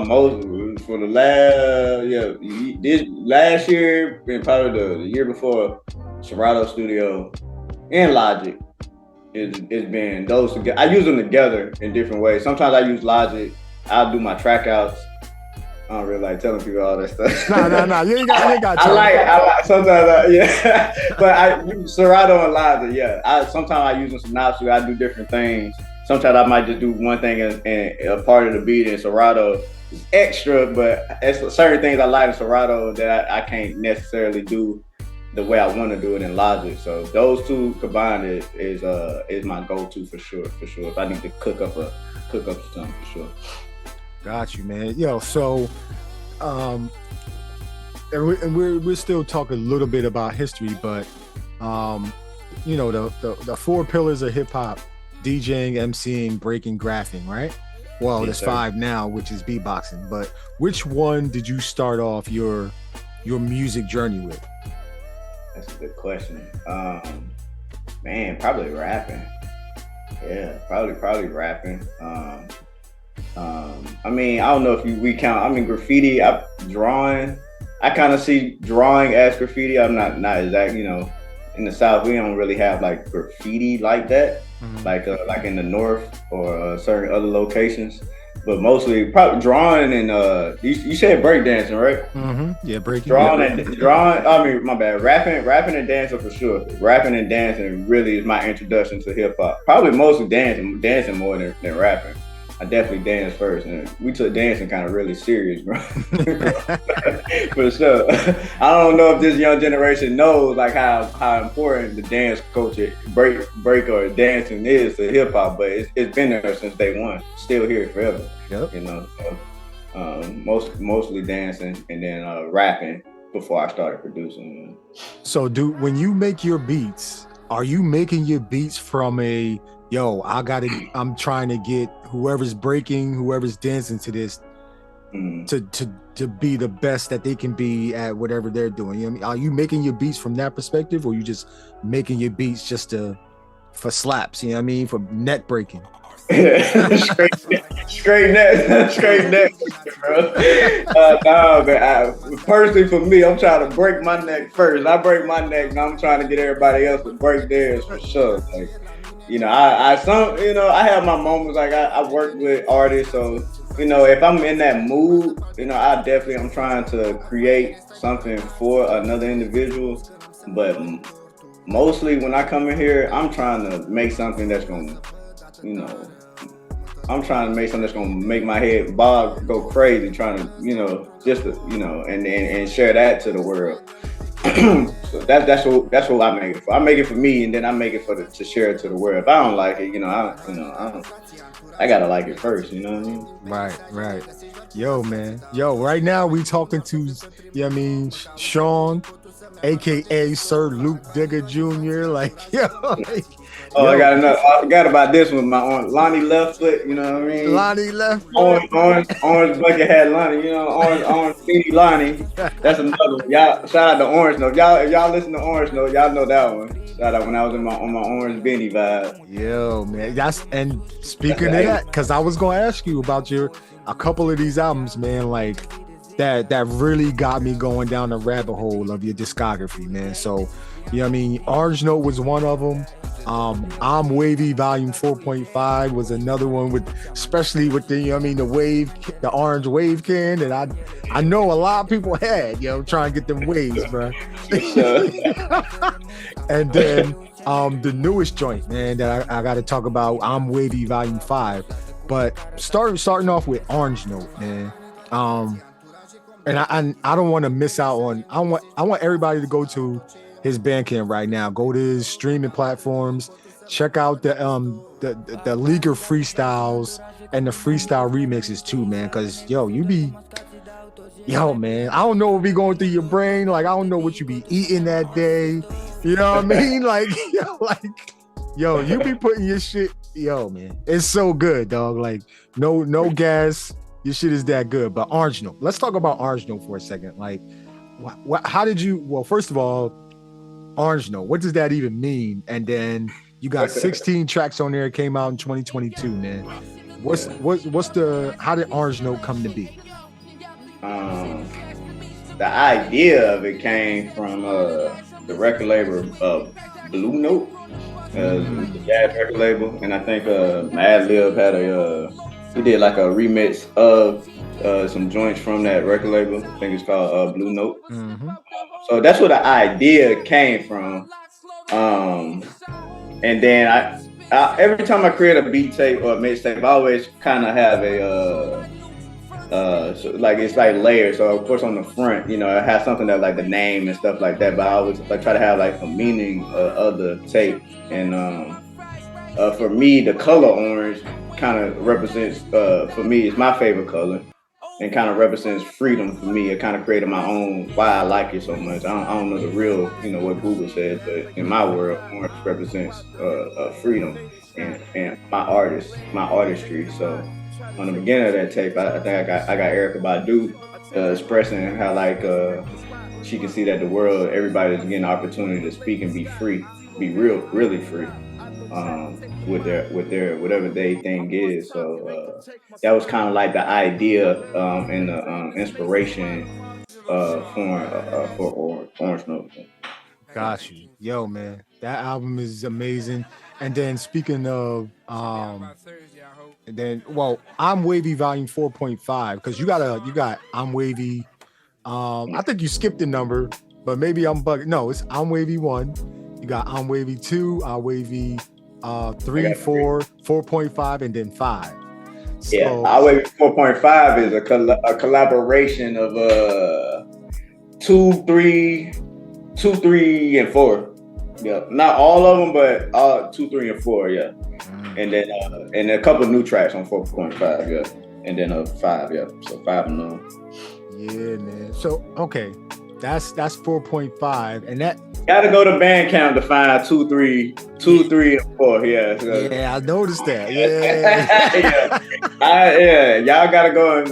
Most for the this last year and probably the year before, Serato Studio and Logic. It's been those together. I use them together in different ways. Sometimes I use Logic. I'll do my track outs. I don't really like telling people all that stuff. No. You ain't got to. I like sometimes, yeah. But I use Serato and Logic, yeah. Sometimes I use them synopsis. I do different things. Sometimes I might just do one thing and a part of the beat in Serato is extra, but it's certain things I like in Serato that I can't necessarily do the way I want to do it in Logic. So those two combined is my go-to for sure. If I need to cook up something for sure. Got you, man. So and we're still talking a little bit about history, but the four pillars of hip hop: DJing, MCing, breaking, graphing, right? Well, there's 5 now, which is beatboxing. But which one did you start off your music journey with? That's a good question. Man, probably rapping. Yeah, probably rapping. I mean, I don't know if we count. I mean, graffiti. Drawing. I kind of see drawing as graffiti. I'm not exact. In the South, we don't really have like graffiti like that, like in the North or certain other locations. But mostly, probably drawing and you said breakdancing, right? Mm-hmm. Yeah, breaking. Drawing. I mean, my bad. Rapping and dancing for sure. Rapping and dancing really is my introduction to hip hop. Probably mostly dancing more than rapping. I definitely danced first, and we took dancing kind of really serious, bro. For sure. I don't know if this young generation knows like how important the dance culture, break or dancing is to hip hop, but it's been there since day one. Still here forever. Yep. Mostly dancing and then rapping before I started producing. So, when you make your beats, are you making your beats from I'm trying to get whoever's breaking, whoever's dancing to this to be the best that they can be at whatever they're doing? You know what I mean? Are you making your beats from that perspective, or are you just making your beats just for slaps, you know what I mean, for neck breaking? straight neck, bro. But personally for me, I'm trying to break my neck first. I break my neck, and I'm trying to get everybody else to break theirs for sure. Like, I have my moments. Like I work with artists, so if I'm in that mood, I'm trying to create something for another individual. But mostly when I come in here, I'm trying to make something that's gonna, make my head bob, go crazy, trying to, and share that to the world. So that's what I make it for. I make it for me, and then I make it to share it to the world. If I don't like it, I gotta like it first. You know what I mean? Right. Yo, man. Yo, right now we talking to, Sean, aka Sir Loop Diggah Jr. Like, I forgot about this one. My aunt Lonnie Left Foot, you know what I mean? Lonnie Left Foot. Orange bucket hat Lonnie, orange beanie Lonnie. That's another one. Y'all, shout out to Orange Note. If y'all listen to Orange Note, y'all know that one. Shout out when I was on my orange beanie vibe. Yo, man. And speaking of that, because I was gonna ask you about a couple of these albums, man, like that really got me going down the rabbit hole of your discography, man. So, Orange Note was one of them. I'm Wavy Volume 4.5 was another one especially with the the orange wave can that I know a lot of people had, trying to get them waves, bro. And then the newest joint, man, that I got to talk about, I'm Wavy Volume 5. But starting off with Orange Note, man. And I don't want to miss out on. I want everybody to go to his Bandcamp right now. Go to his streaming platforms. Check out the Leaguer freestyles and the freestyle remixes too, man. Cause man, I don't know what be going through your brain. Like, I don't know what you be eating that day. You know what I mean? Like, you be putting your shit. Yo, man, it's so good, dog. Like, no gas. Your shit is that good. But Orange Note. Let's talk about Orange Note for a second. Like, how did you? Well, first of all, Orange Note. What does that even mean? And then you got 16 tracks on there. It came out in 2022, man. How did Orange Note come to be? The idea of it came from the record label Blue Note, the jazz record label, and I think Madlib had he did like a remix of some joints from that record label. I think it's called Blue Note. Mm-hmm. So that's where the idea came from. And then I every time I create a beat tape or a mixtape, I always kind of have it's like layers. So of course on the front, it has something that like the name and stuff like that. But I always try to have like a meaning of the tape. And for me, the color orange kind of represents, for me, it's my favorite color, and kind of represents freedom for me. It kind of created my own why I like it so much. I don't know the real, what Google says, but in my world, orange represents freedom and my artistry. So on the beginning of that tape, I think I got Erykah Badu expressing how like she can see that the world, everybody's getting the opportunity to speak and be free, be really free. With their whatever they think is. So that was kind of like the idea and the inspiration for Orange Note. Got you. Yo, man, that album is amazing. And then speaking of I'm Wavy Volume 4.5, because you got I'm Wavy. I think you skipped the number, but maybe I'm bugging. No, it's I'm Wavy 1. You got I'm Wavy 2, I'm Wavy 3, 4, 4.5, and then 5. So, yeah, I'm Wavy 4.5 is a collaboration of 2, 3, and 4. Yeah, not all of them, but 2, 3, and 4. Yeah, and then and a couple of new tracks on 4.5. Yeah, and then 5. Yeah, so 5 and 9. Yeah, man. So okay, that's 4.5, and that. Gotta go to Bandcamp to find 2, 3, and 4. Yeah. So. Yeah, I noticed that. Yeah. yeah. Y'all gotta go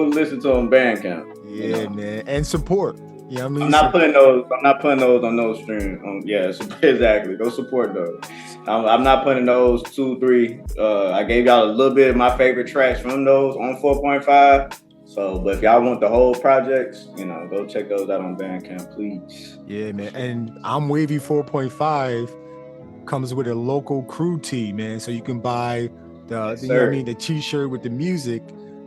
listen to them Bandcamp. Yeah, man, and support. You know what I mean? I'm not putting those on those streams. Exactly. Go support those. I'm not putting those 2, 3. I gave y'all a little bit of my favorite tracks from those on 4.5. So, but if y'all want the whole projects, go check those out on Bandcamp, please. Yeah, man. And I'm Wavy 4.5 comes with a local crew tee, man. So you can buy the t-shirt with the music.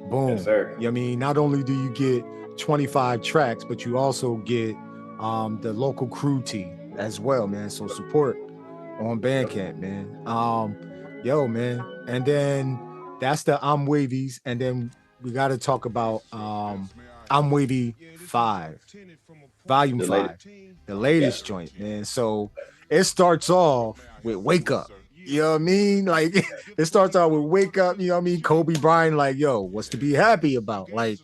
Boom. Yes, sir. You know what I mean? Not only do you get 25 tracks, but you also get the local crew tee as well, man. So support on Bandcamp, man. Yo, man. And then that's the I'm Wavies, and then we got to talk about I'm Wavy 5, Volume The 5, the latest joint, man. So it starts off with Wake Up. You know what I mean? Like it starts out with Wake Up, you know what I mean? Kobe Bryant, like, yo, what's to be happy about? Like,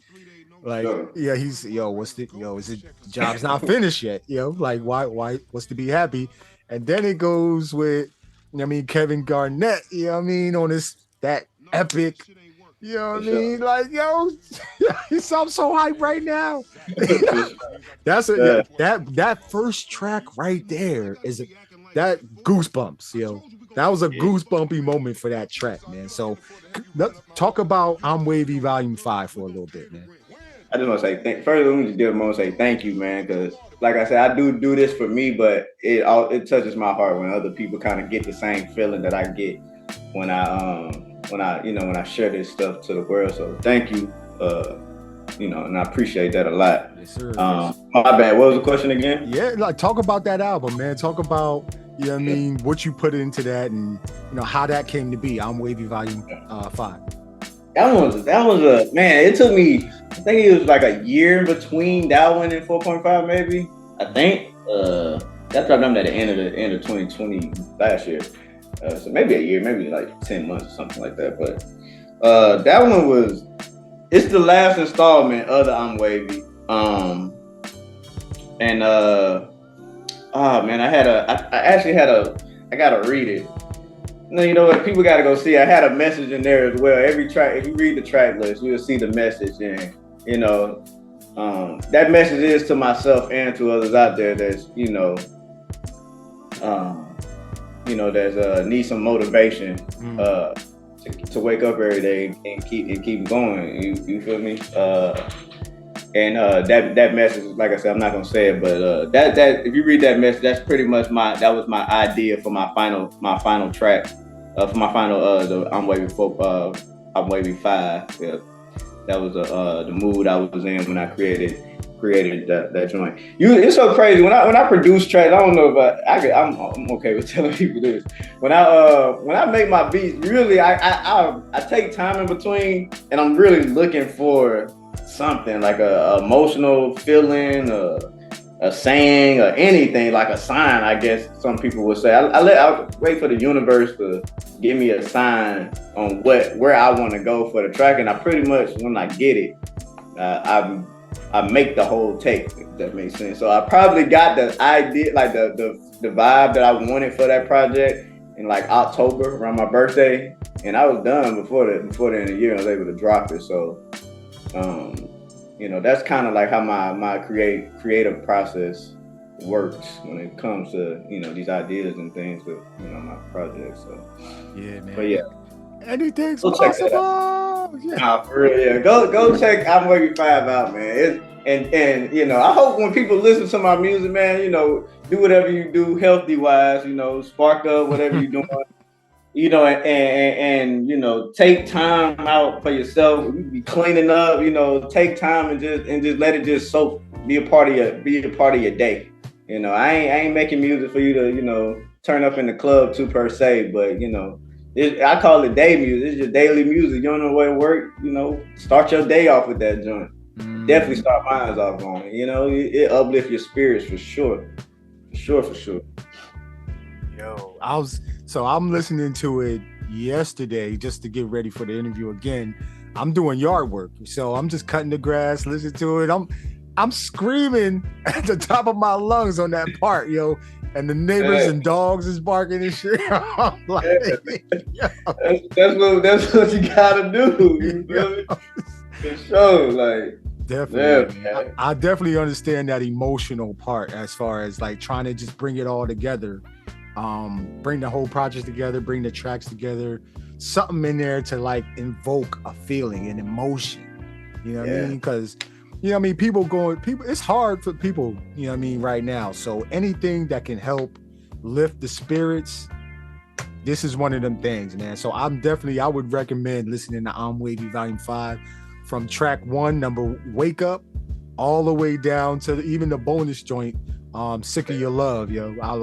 yeah, he's what's the is it the job's not finished yet? Like why what's to be happy? And then it goes with, you know what I mean, Kevin Garnett, you know what I mean, on that epic, you know what I mean? Like, yo, I'm so hyped right now. That first track right there is that goosebumps, That was a goosebumpy moment for that track, man. So let's talk about I'm Wavy Volume 5 for a little bit, man. I just want to say first. Let me just give a moment to say thank you, man, because like I said, I do this for me, but it touches my heart when other people kind of get the same feeling that I get when I share this stuff to the world. So thank you, and I appreciate that a lot. Yes, sir. My bad. What was the question again? Yeah, like talk about that album, man. Talk about, you know what I mean, what you put into that, and how that came to be. I'm Wavy Volume 5. That was a man. It took me, I think it was like a year between that one and 4.5, maybe. I think that dropped them at the end of 2020 last year. So maybe a year, maybe like 10 months or something like that. But that one it's the last installment of the I'm Wavy. I gotta read it. No, you know what? People gotta go see. I had a message in there as well. Every track, if you read the track list, you'll see the message. And that message is to myself and to others out there that's need some motivation to wake up every day and keep going. You feel me? That message, like I said, I'm not gonna say it, but that if you read that message, that's pretty much that was my idea for my final track, for my final the I'm Wavy 5. Yeah, that was the mood I was in when I created that joint. It's so crazy when I produce tracks. I don't know if I'm okay with telling people this. When I make my beats, really I take time in between, and I'm really looking for something like a emotional feeling, a saying, or anything, like a sign, I guess some people would say. I'll wait for the universe to give me a sign on where I want to go for the track, and I pretty much, when I get it, I make the whole take, if that makes sense. So I probably got the idea, like the vibe that I wanted for that project in like October around my birthday, and I was done before the end of the year. I was able to drop it. So that's kind of like how my creative process works when it comes to these ideas and things with my projects. So yeah, man. But yeah, anything's possible. Yeah, for real. Yeah, go check I'm Wavy 5 out, man. And I hope when people listen to my music, man, do whatever you do healthy wise, spark up whatever you're doing. And take time out for yourself. You be cleaning up, take time and just let it just soak, be a part of your day. I ain't making music for you to, turn up in the club to per se, but I call it day music. It's your daily music. You don't know where to work, start your day off with that joint. Definitely start mine off on it. It uplifts your spirits for sure. For sure. Yo, I'm listening to it yesterday just to get ready for the interview again. I'm doing yard work, so I'm just cutting the grass, listening to it. I'm screaming at the top of my lungs on that part, and the neighbors and dogs is barking and shit. I'm like, that's what you gotta do. You feel me? For sure, like. Definitely. Yeah, I definitely understand that emotional part as far as like trying to just bring it all together. Bring the whole project together, bring the tracks together, something in there to like invoke a feeling, an emotion. You know what I mean? Because people, it's hard for people, right now. So anything that can help lift the spirits, this is one of them things, man. So I would recommend listening to I'm Wavy Volume 5 from track 1, number Wake Up, all the way down to even the bonus joint, Sick of Your Love, I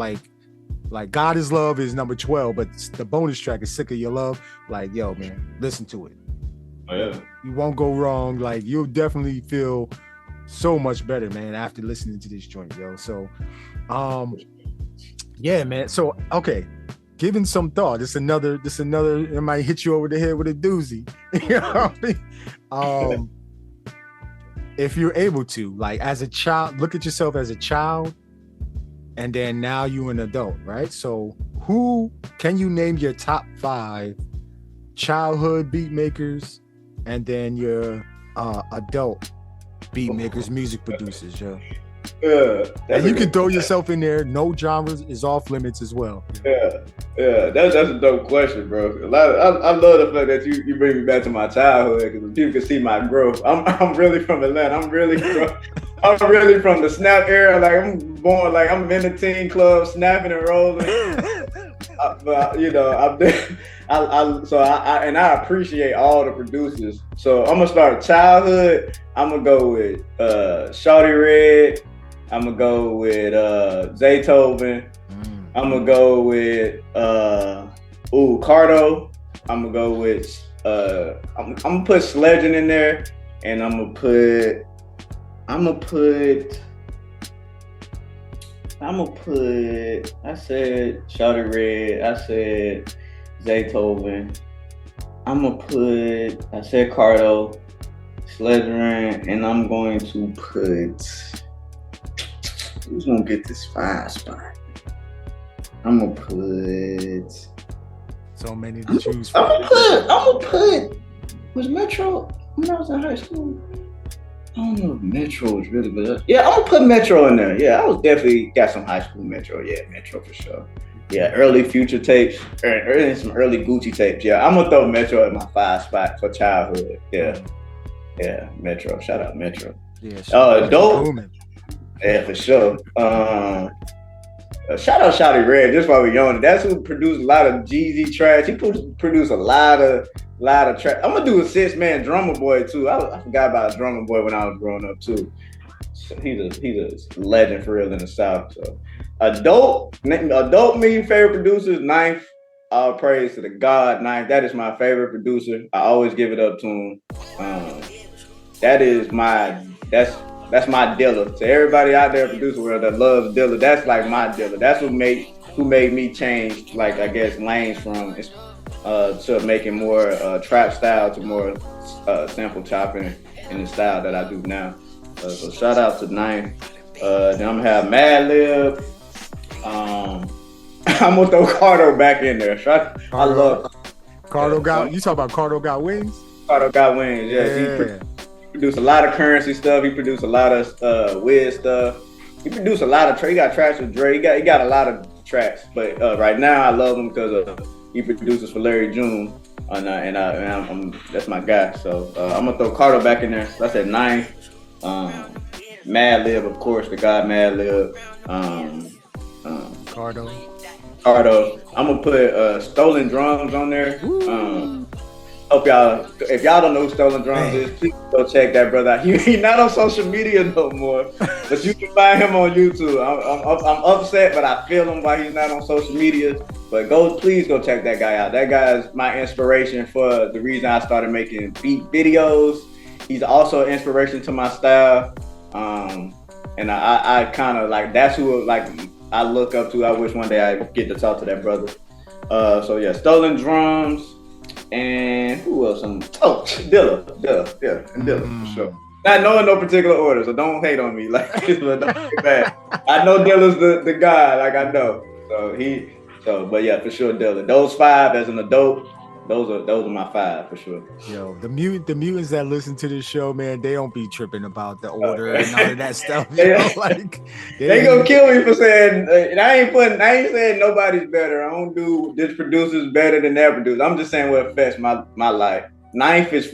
like God is Love is number 12, but the bonus track is Sick of Your Love. Like, yo, man, listen to it. Oh, yeah. You won't go wrong. Like, you'll definitely feel so much better, man, after listening to this joint, yo. So, yeah, man. So, okay, giving some thought. This another. It might hit you over the head with a doozy. You know what I mean? If you're able to, like, as a child, look at yourself as a child, and then now you're an adult, right? So, who can you name your top 5 childhood beat makers, and then your adult beat makers, music producers, yo? And you can throw yourself in there. No genres is off limits as well. Yeah. That's a dope question, bro. I love the fact that you bring me back to my childhood, because people can see my growth. I'm really from Atlanta. I'm really from the snap era. Like, I'm born, like, I'm in the teen club, snapping and rolling. But you know, I appreciate all the producers. So I'm gonna start childhood. I'm gonna go with Shawty Red. I'm gonna go with Zaytoven. I'm gonna go with Cardo. I'm gonna go with I'm gonna put Sledging in there, and I'm gonna put I said Shawty Red, I said Zaytoven. I said Cardo, Sledging, and I'm going to put, who's gonna get this 5 spot? I'm gonna put so many to choose from. I'm gonna put was Metro when I was in high school? I don't know if Metro was really good. Yeah, I'm gonna put Metro in there. Yeah, I was definitely got some high school Metro. Yeah, Metro for sure. Yeah, early Future tapes, some early Gucci tapes. Yeah, I'm gonna throw Metro at my 5 spot for childhood. Yeah, Metro. Shout out Metro. Yeah, dope. Yeah, for sure. Shout out Shawty Red, just while we're young. That's who produced a lot of Jeezy tracks. He produced a lot of tracks. I'm gonna do a 6-man drummer boy too. I forgot about drummer boy when I was growing up too. So he's a legend for real in the South. So adult me favorite producers, Ninth. All praise to the God, Ninth. That is my favorite producer. I always give it up to him. That's my Dilla. To everybody out there in the producer world that loves Dilla, that's like my Dilla. That's who made me change, like, I guess, lanes from to making more trap style to more sample chopping in the style that I do now. So shout out to Ninth. Then I'm gonna have Madlib. I'm gonna throw Cardo back in there. I love Cardo. You talk about CardoGotWings? CardoGotWings, yeah. He produced a lot of Currency stuff. He produced a lot of Wiz stuff. He produced a lot of tracks. He got tracks with Dre. He got a lot of tracks. But right now, I love him because he produces for Larry June, and that's my guy. So I'm gonna throw Cardo back in there. That's at 9. Madlib, of course, the God Madlib. Cardo. I'm gonna put Stolen Drums on there. Hope y'all, if y'all don't know who Stolen Drums is, please go check that brother out. He's not on social media no more, but you can find him on YouTube. I'm upset, but I feel him why he's not on social media. But please go check that guy out. That guy is my inspiration for the reason I started making beat videos. He's also an inspiration to my style. And I kind of like, that's who like I look up to. I wish one day I get to talk to that brother. So yeah, Stolen Drums. And who else? Dilla, and Dilla for sure. Not knowing no particular order, so don't hate on me. Like, don't get bad. I know Dilla's the guy, like I know. But yeah, for sure, Dilla. Those 5 as an adult, those are my 5 for sure. Yo, the mutants that listen to this show, man, they don't be tripping about the order and all of that stuff. Like they gonna kill me for saying, and I ain't saying nobody's better. I don't do this producer's better than that producer. I'm just saying what affects my life. Ninth is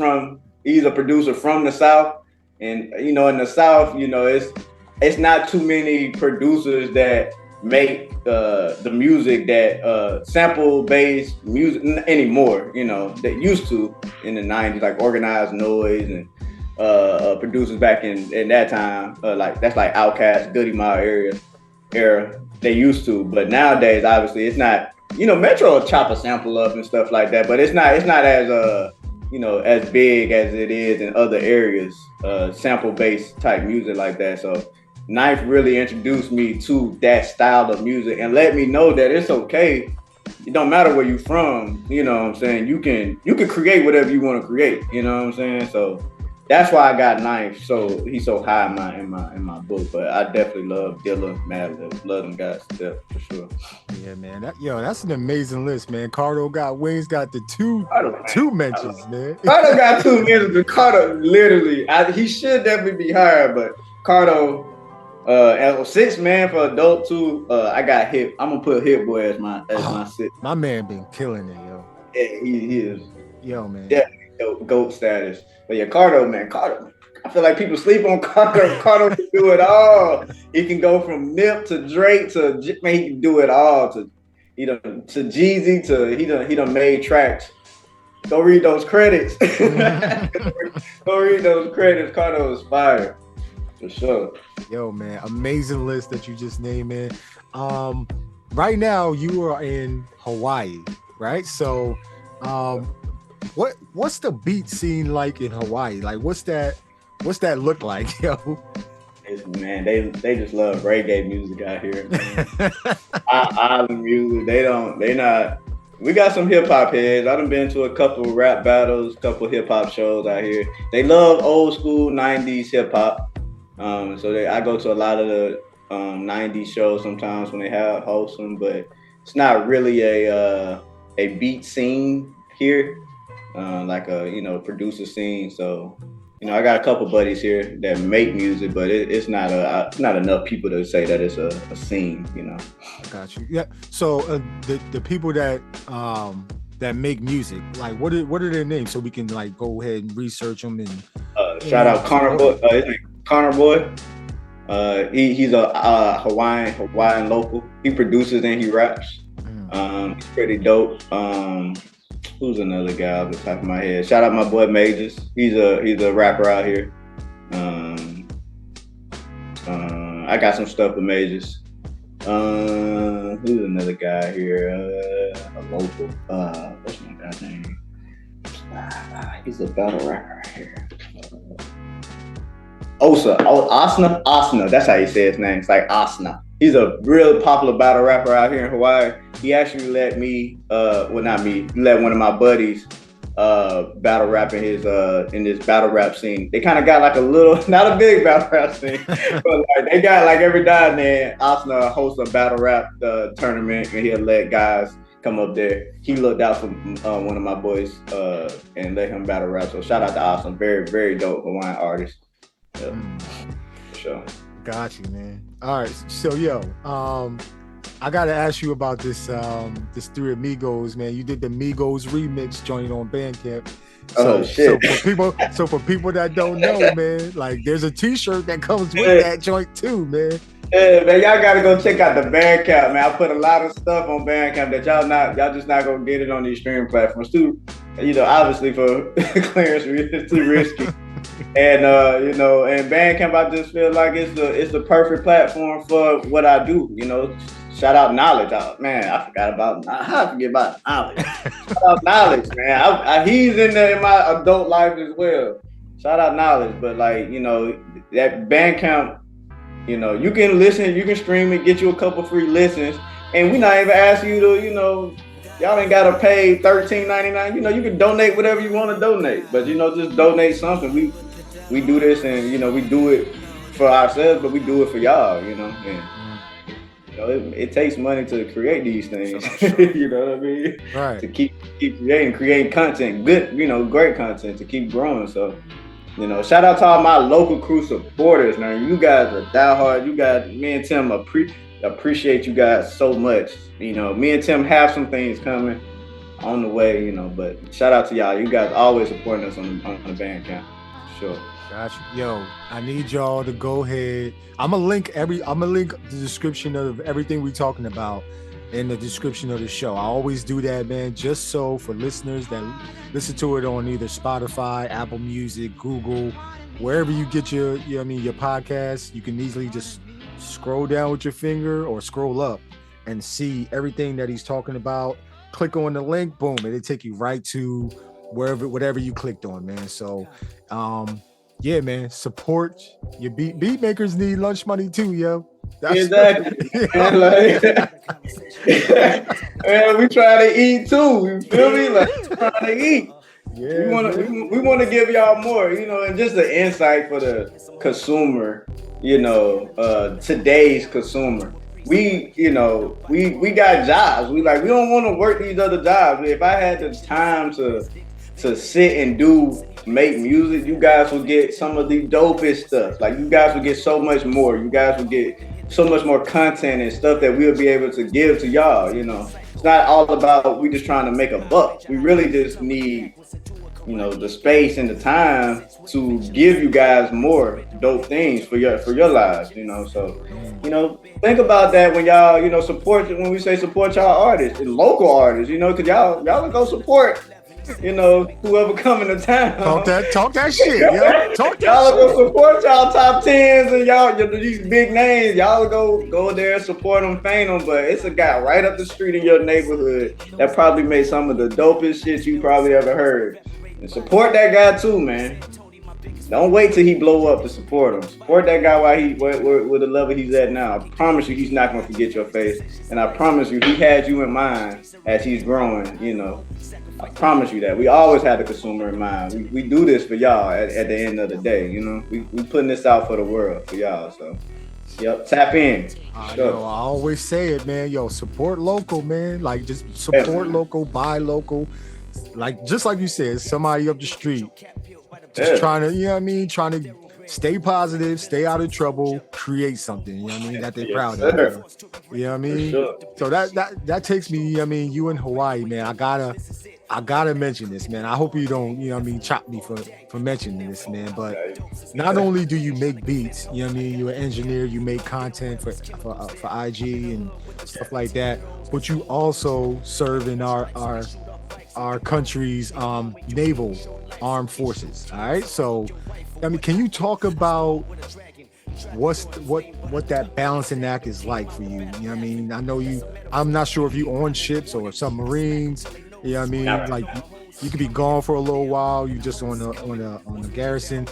he's a producer from the South, and in the South, it's not too many producers that make the music that sample based music anymore. That used to in the 90s, like Organized Noise and producers back in that time, that's like Outkast, Goody Mob era. They used to, but nowadays obviously it's not. Metro will chop a sample up and stuff like that, but it's not as as big as it is in other areas, sample-based type music like that. So Knife really introduced me to that style of music and let me know that it's okay. It don't matter where you from, you know what I'm saying? You can create whatever you want to create, you know what I'm saying? So that's why I got Knife. So he's so high in my book. But I definitely love Dilla, Madlib, love them guys to death for sure. Yeah, man. That's an amazing list, man. CardoGotWings got the two mentions, man. Cardo got 2 mentions. Cardo literally, he should definitely be higher, but Cardo, 6 man for adult too. I got Hit. I'm gonna put Hit Boy as my 6. My man been killing it, yo. Yeah, he is. Yo, man. Definitely GOAT status. But yeah, Cardo, man. I feel like people sleep on Cardo. Cardo can do it all. He can go from Nip to Drake to, man, he can do it all. To Jeezy he done made tracks. Go read those credits. Go read those credits. Cardo is fire. For sure. Yo, man, amazing list that you just named, man. Right now you are in Hawaii, right? So what's the beat scene like in Hawaii? Like what's that look like, yo? Man, they just love reggae music out here, man. Island music. We got some hip hop heads. I done been to a couple rap battles, couple hip hop shows out here. They love old school 90s hip hop. I go to a lot of the 90s shows sometimes when they host them, but it's not really a beat scene here, like a producer scene. So I got a couple buddies here that make music, but it's not enough people to say that it's a scene. I got you. Yeah. So the people that make music, like what are their names, so we can like go ahead and research them and shout out Connor Boy. His name Connor Boy. He's a Hawaiian local. He produces and he raps. He's pretty dope. Who's another guy off the top of my head? Shout out my boy Majors. He's a rapper out here. I got some stuff with Majors. Who's another guy here? A local. What's my guy's name? He's a battle rapper out here. Asna. That's how you say his name. It's like Asna. He's a real popular battle rapper out here in Hawaii. He actually let me, let one of my buddies battle rap in this battle rap scene. They kind of got like a little, not a big battle rap scene, but like they got like every now and then Asna hosts a battle rap tournament and he'll let guys come up there. He looked out for one of my boys and let him battle rap. So shout out to Asna, very, very dope Hawaiian artist. Yeah, for sure. Got you, man. All right, so I gotta ask you about this Three Amigos, man. You did the Migos remix joint on Bandcamp. Shit. So for people that don't know, man, like there's a T-shirt that comes with that joint too, man. Yeah, man, y'all gotta go check out the Bandcamp, man. I put a lot of stuff on Bandcamp that y'all just not gonna get it on these streaming platforms too. Obviously for clearance, it's too risky. And and Bandcamp, I just feel like it's the perfect platform for what I do. Shout out Knowledge. Man, I forget about Knowledge. Shout out Knowledge, man. He's in there in my adult life as well. Shout out Knowledge, but like that Bandcamp, you can listen, you can stream it, get you a couple free listens, and we not even asking you to y'all ain't gotta pay $13.99. You can donate whatever you want to donate, but just donate something. We do this, and we do it for ourselves, but we do it for y'all. And it takes money to create these things. You know what I mean? Right. To keep creating content, good, great content to keep growing. So, shout out to all my local crew supporters, man. You guys are diehard. You guys, me and Tim appreciate you guys so much. Me and Tim have some things coming on the way, but shout out to y'all. You guys always supporting us on the Bandcamp. Sure. Gotcha. Yo, I need y'all to go ahead. I'm gonna link the description of everything we're talking about in the description of the show. I always do that, man, just so for listeners that listen to it on either Spotify, Apple Music, Google, wherever you get your podcast, you can easily just scroll down with your finger or scroll up and see everything that he's talking about. Click on the link, boom, it'll take you right to whatever you clicked on, man. So yeah, man, support your beat makers need lunch money too, yo. That's exactly. Man, like, man, we try to eat too. You feel me? Like trying to eat. Yeah, we want to give y'all more, and just the insight for the consumer, today's consumer. We got jobs. We don't want to work these other jobs. If I had the time to sit and make music, you guys will get some of the dopest stuff. Like you guys will get so much more. You guys will get so much more content and stuff that we'll be able to give to y'all. It's not all about we just trying to make a buck. We really just need the space and the time to give you guys more dope things for your lives, so think about that when y'all when we say support y'all artists and local artists, because y'all go support whoever coming to town. Talk that shit, yo. Talk that y'all shit. Go support y'all top 10s and y'all these big names. Y'all go there, support them, faint them. But it's a guy right up the street in your neighborhood that probably made some of the dopest shit you probably ever heard. And support that guy too, man. Don't wait till he blow up to support him. Support that guy while with the level he's at now. I promise you, he's not gonna forget your face. And I promise you, he had you in mind as he's growing. I promise you that. We always had the consumer in mind. We do this for y'all at the end of the day. We putting this out for the world for y'all. So, yep, tap in. Sure. I always say it, man. Yo, support local, man. Like just support local, buy local. Like just like you said, somebody up the street just trying to, trying to stay positive, stay out of trouble, create something, that they're proud of. You know what I mean? Sure. So that takes me, you in Hawaii, man. I gotta mention this, man. I hope you don't, chop me for mentioning this, man. But not only do you make beats, you're an engineer, you make content for IG and stuff like that, but you also serve in our country's naval armed forces. All right, so can you talk about what that balancing act is like for you? I know I'm not sure if you on ships or submarines. Like you could be gone for a little while. You just on the garrison.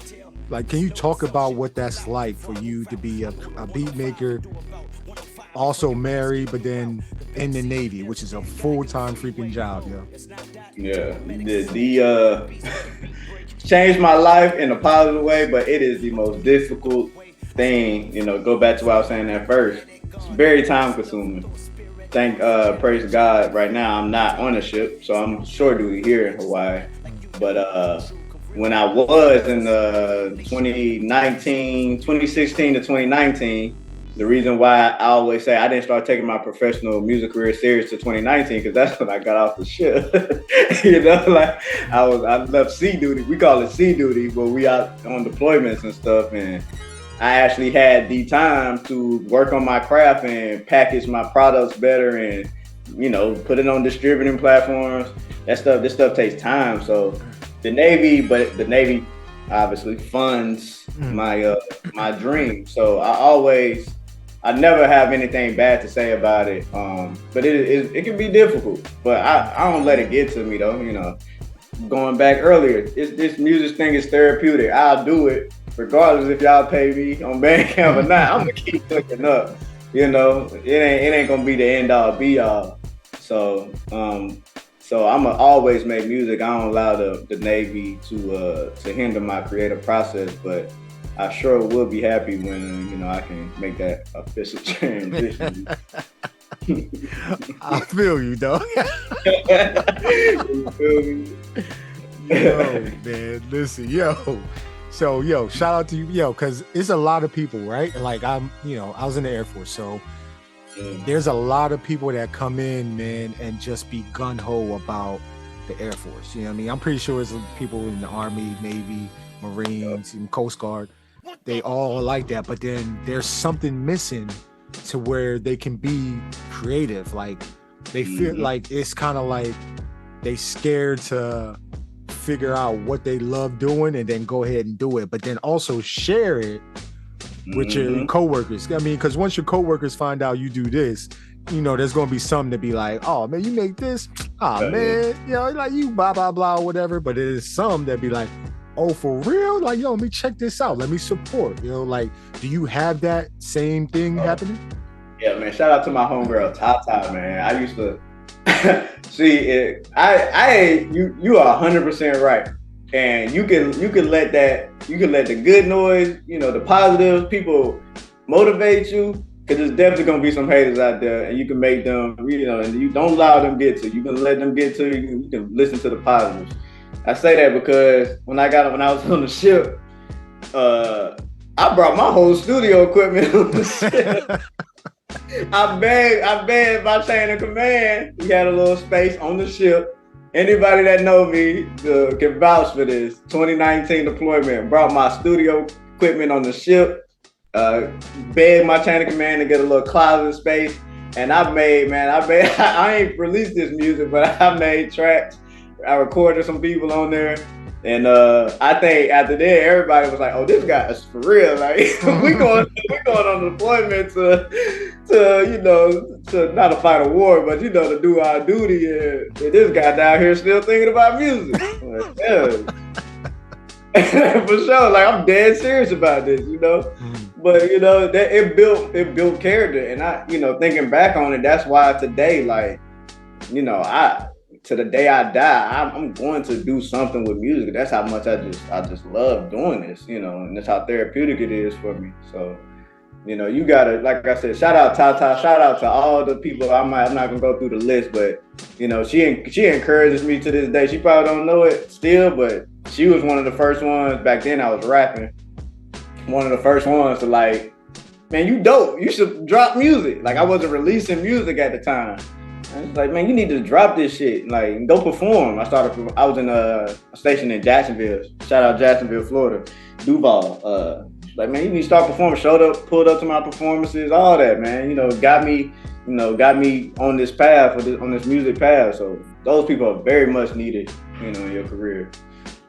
Like, can you talk about what that's like for you to be a beat maker, also married, but then in the Navy, which is a full-time freaking job, yo? Yeah, the changed my life in a positive way, but it is the most difficult thing. Go back to what I was saying at first. It's very time-consuming. Praise God, right now I'm not on a ship, so I'm shore duty here in Hawaii. But when I was in 2016 to 2019, the reason why I always say I didn't start taking my professional music career serious to 2019, because that's when I got off the ship. Like I left sea duty. We call it sea duty, but we out on deployments and stuff. And I actually had the time to work on my craft and package my products better and, put it on distributing platforms. This stuff takes time. So the Navy obviously funds my dream. So I never have anything bad to say about it. But it can be difficult, but I don't let it get to me though. Going back earlier, this music thing is therapeutic. I'll do it regardless if y'all pay me on Bandcamp or not. I'm gonna keep clicking up. It ain't gonna be the end all be all. So I'ma always make music. I don't allow the Navy to hinder my creative process, but I sure will be happy when I can make that official transition. I feel you, dog. You feel me? Yo, man, listen, yo. So, shout out to you, because it's a lot of people, right? Like I was in the Air Force, so there's a lot of people that come in, man, and just be gung-ho about the Air Force. I'm pretty sure it's people in the Army, Navy, Marines, and Coast Guard. They all are like that, but then there's something missing to where they can be creative. Like they feel like it's kind of like they scared to figure out what they love doing and then go ahead and do it, but then also share it with your coworkers. Because once your coworkers find out you do this, there's gonna be some to be like, oh man, you make this, man, like you blah blah blah or whatever. But it is some that be like, oh, for real? Like, yo, let me check this out. Let me support. Like, do you have that same thing happening? Yeah, man. Shout out to my homegirl TahTah, man. I used to see it. You are 100% right. And you can let the good noise, the positive people motivate you, because there's definitely gonna be some haters out there, and you can make them, and you don't allow them get to you. You can let them get to you. You can listen to the positives. I say that because when I was on the ship, I brought my whole studio equipment on the ship. I begged my chain of command. We had a little space on the ship. Anybody that know me can vouch for this. 2019 deployment. Brought my studio equipment on the ship. Begged my chain of command to get a little closet space. And I ain't released this music, but I made tracks. I recorded some people on there. And I think after that, everybody was like, "Oh, this guy is for real! Like, we going on deployment to not to fight a war, but to do our duty." And this guy down here still thinking about music. Like, yeah. For sure. Like, I'm dead serious about this, But that it built character, and I, thinking back on it, that's why today, like, to the day I die, I'm going to do something with music. That's how much I just love doing this, and that's how therapeutic it is for me. So, you gotta, like I said, shout out TahTah, shout out to all the people. I'm not gonna go through the list, but she encourages me to this day. She probably don't know it still, but she was one of the first ones. Back then I was rapping. One of the first ones to like, man, you dope. You should drop music. Like, I wasn't releasing music at the time. I was like, man, you need to drop this shit. Like, go perform. I was in a station in Jacksonville. Shout out Jacksonville, Florida. Duval. Like, man, you need to start performing. Pulled up to my performances, all that, man. Got me on this path, on this music path. So those people are very much needed, in your career.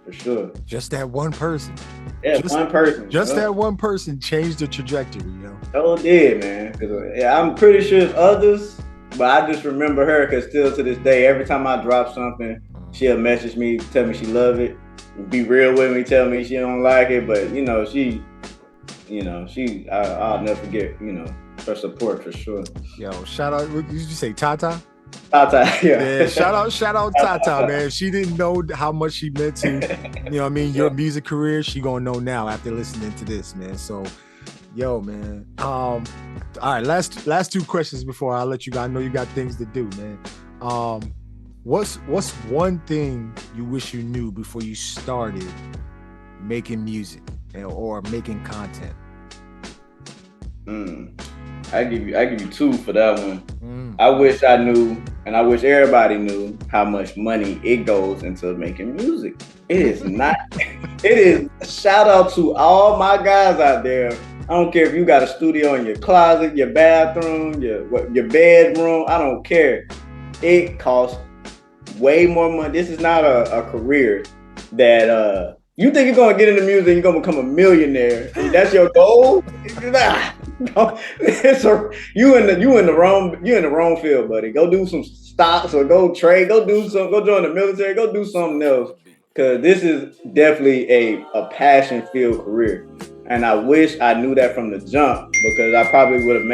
For sure. Just that one person. Yeah, one person. Just that one person changed the trajectory, Oh, it did, man. I'm pretty sure it's others, but I just remember her because still to this day, every time I drop something, she'll message me, tell me she love it, be real with me, tell me she don't like it, but I'll never forget, her support for sure. Yo, shout out, what did you say, TahTah? TahTah, yeah. Shout out TahTah, man. If she didn't know how much she meant to, your music career, she gonna know now after listening to this, man. So, yo, man. All right, last two questions before I let you guys know you got things to do, man. What's one thing you wish you knew before you started making music or making content? I give you two for that one. I wish I knew, and I wish everybody knew how much money it goes into making music. It is not. It is. Shout out to all my guys out there. I don't care if you got a studio in your closet, your bathroom, your bedroom. I don't care. It costs way more money. This is not a career that you think you're gonna get into music, you're gonna become a millionaire. That's your goal. No, you in the wrong field, buddy. Go do some stocks or go trade. Go join the military. Go do something else. Cause this is definitely a passion filled career, and I wish I knew that from the jump, because I probably would have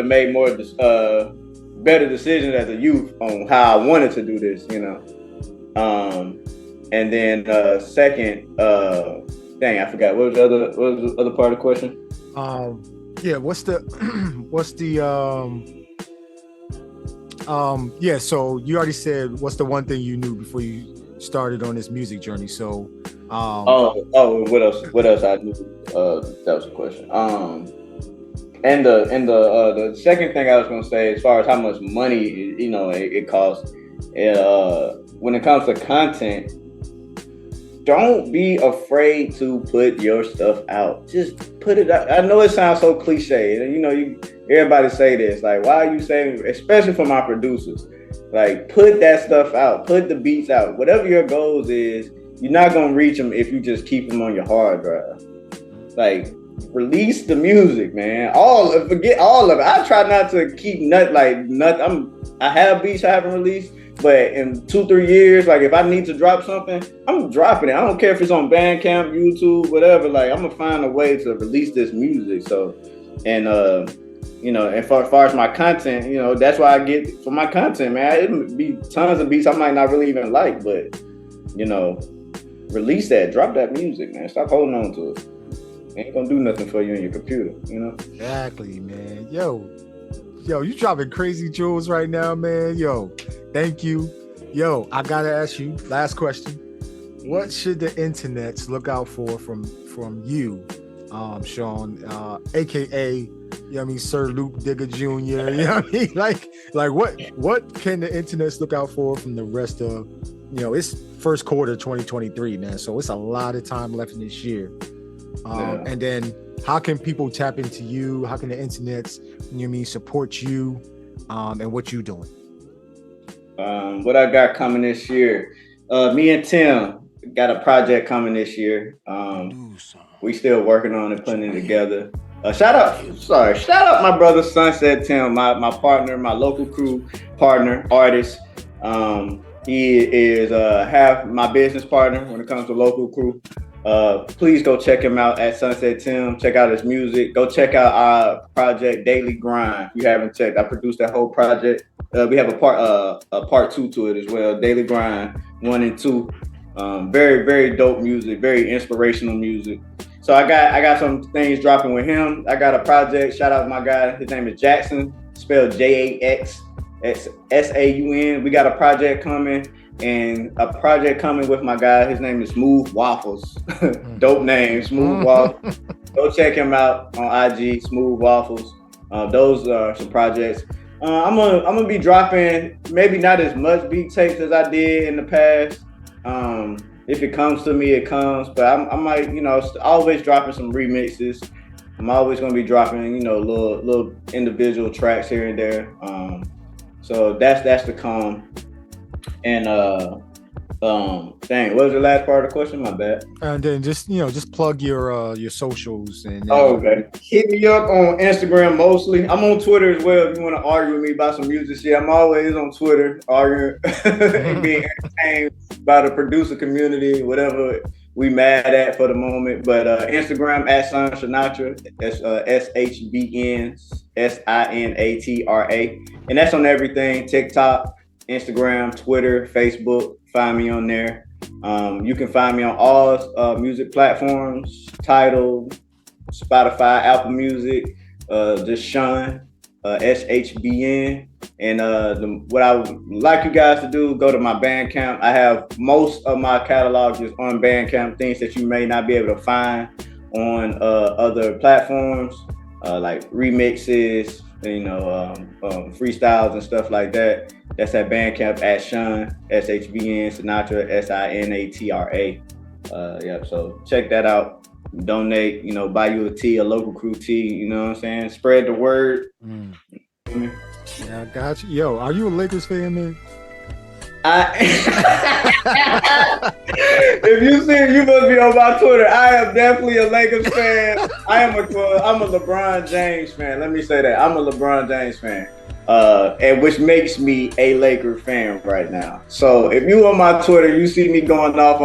made more better decisions as a youth on how I wanted to do this. And then second, dang, I forgot. What was the other part of the question? Yeah, so you already said what's the one thing you knew before you started on this music journey. So what else I knew? That was the question. And the second thing I was gonna say, as far as how much money it costs, when it comes to content, don't be afraid to put your stuff out. Just put it out. I know it sounds so cliche. Everybody say this. Like, why are you saying, especially for my producers, like, put that stuff out. Put the beats out. Whatever your goals is, you're not going to reach them if you just keep them on your hard drive. Like, release the music, man. Forget all of it. I try not to keep nothing. I have beats I haven't released, but in 2-3 years, like if I need to drop something, I'm dropping it. I don't care if it's on Bandcamp, YouTube, whatever. Like I'm gonna find a way to release this music. So, and and far as my content, that's why I get for my content, man. It'll be tons of beats I might not really even like, but release that, drop that music, man. Stop holding on to it. Ain't gonna do nothing for you in your computer, Exactly, man. Yo, you dropping crazy jewels right now, man. Yo, thank you. Yo, I gotta ask you, last question. What should the internets look out for from you, Sean, aka Sir Loop Diggah Jr. What can the internets look out for from the rest of it's first quarter 2023, man. So it's a lot of time left in this year. And then how can people tap into you? How can the internets, support you and what you doing? What I got coming this year, me and Tim got a project coming this year. We still working on it, putting it together. Shout out my brother Sunset Tim, my partner, my local crew partner, artist. He is half my business partner when it comes to local crew. Please go check him out at Sunset Tim. Check out his music. Go check out our project Daily Grind. If you haven't checked, I produced that whole project. We have a part 2 to it as well. Daily Grind 1 and 2. Very, very dope music. Very inspirational music. So I got some things dropping with him. I got a project. Shout out to my guy. His name is Jackson, spelled JAXSAUN. We got a project coming. And a project coming with my guy. His name is Smooth Waffles. Dope name, Smooth Waffles. Go check him out on IG, Smooth Waffles. Those are some projects. I'm gonna be dropping maybe not as much beat tapes as I did in the past. If it comes to me, it comes. But I might, always dropping some remixes. I'm always gonna be dropping, little individual tracks here and there. So that's the come. And what was the last part of the question? My bad. And then just plug your socials and okay. Hit me up on Instagram mostly. I'm on Twitter as well if you want to argue with me about some music shit. I'm always on Twitter arguing and being entertained by the producer community, whatever we mad at for the moment. But Instagram at Shvnsinatra. That's SHVN SINATRA. And that's on everything. TikTok, Instagram, Twitter, Facebook. Find me on there. You can find me on all music platforms: Tidal, Spotify, Apple Music, just Sean, SHVN. And what I would like you guys to do, go to my Bandcamp. I have most of my catalog is on Bandcamp, things that you may not be able to find on other platforms, like remixes, freestyles and stuff like that. That's at Bandcamp at Sean, SHVN, Sinatra, SINATRA. So check that out. Donate, buy you a tea, a local crew tea, you know what I'm saying? Spread the word. Yeah, I got you. Yo, are you a Lakers fan, man? If you see, you must be on my Twitter. I am definitely a Lakers fan. I'm a LeBron James fan. Let me say that. I'm a LeBron James fan. And which makes me a Laker fan right now. So if you on my Twitter, you see me going off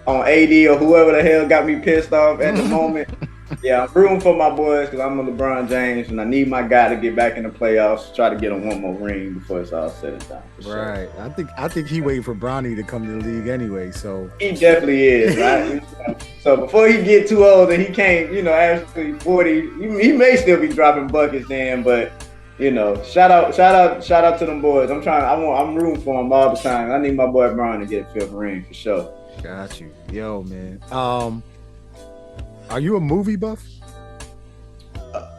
on AD or whoever the hell got me pissed off at the moment. Yeah, I'm rooting for my boys because I'm a LeBron James and I need my guy to get back in the playoffs, try to get him one more ring before it's all said and done. Right. Sure. I think he waiting for Bronny to come to the league anyway. So he definitely is. Right? So before he get too old and he can't, actually 40, he may still be dropping buckets then, but shout out to them boys. I'm rooting for them all the time. I need my boy Bron to get a fifth ring for sure. Got you. Yo, man. Are you a movie buff?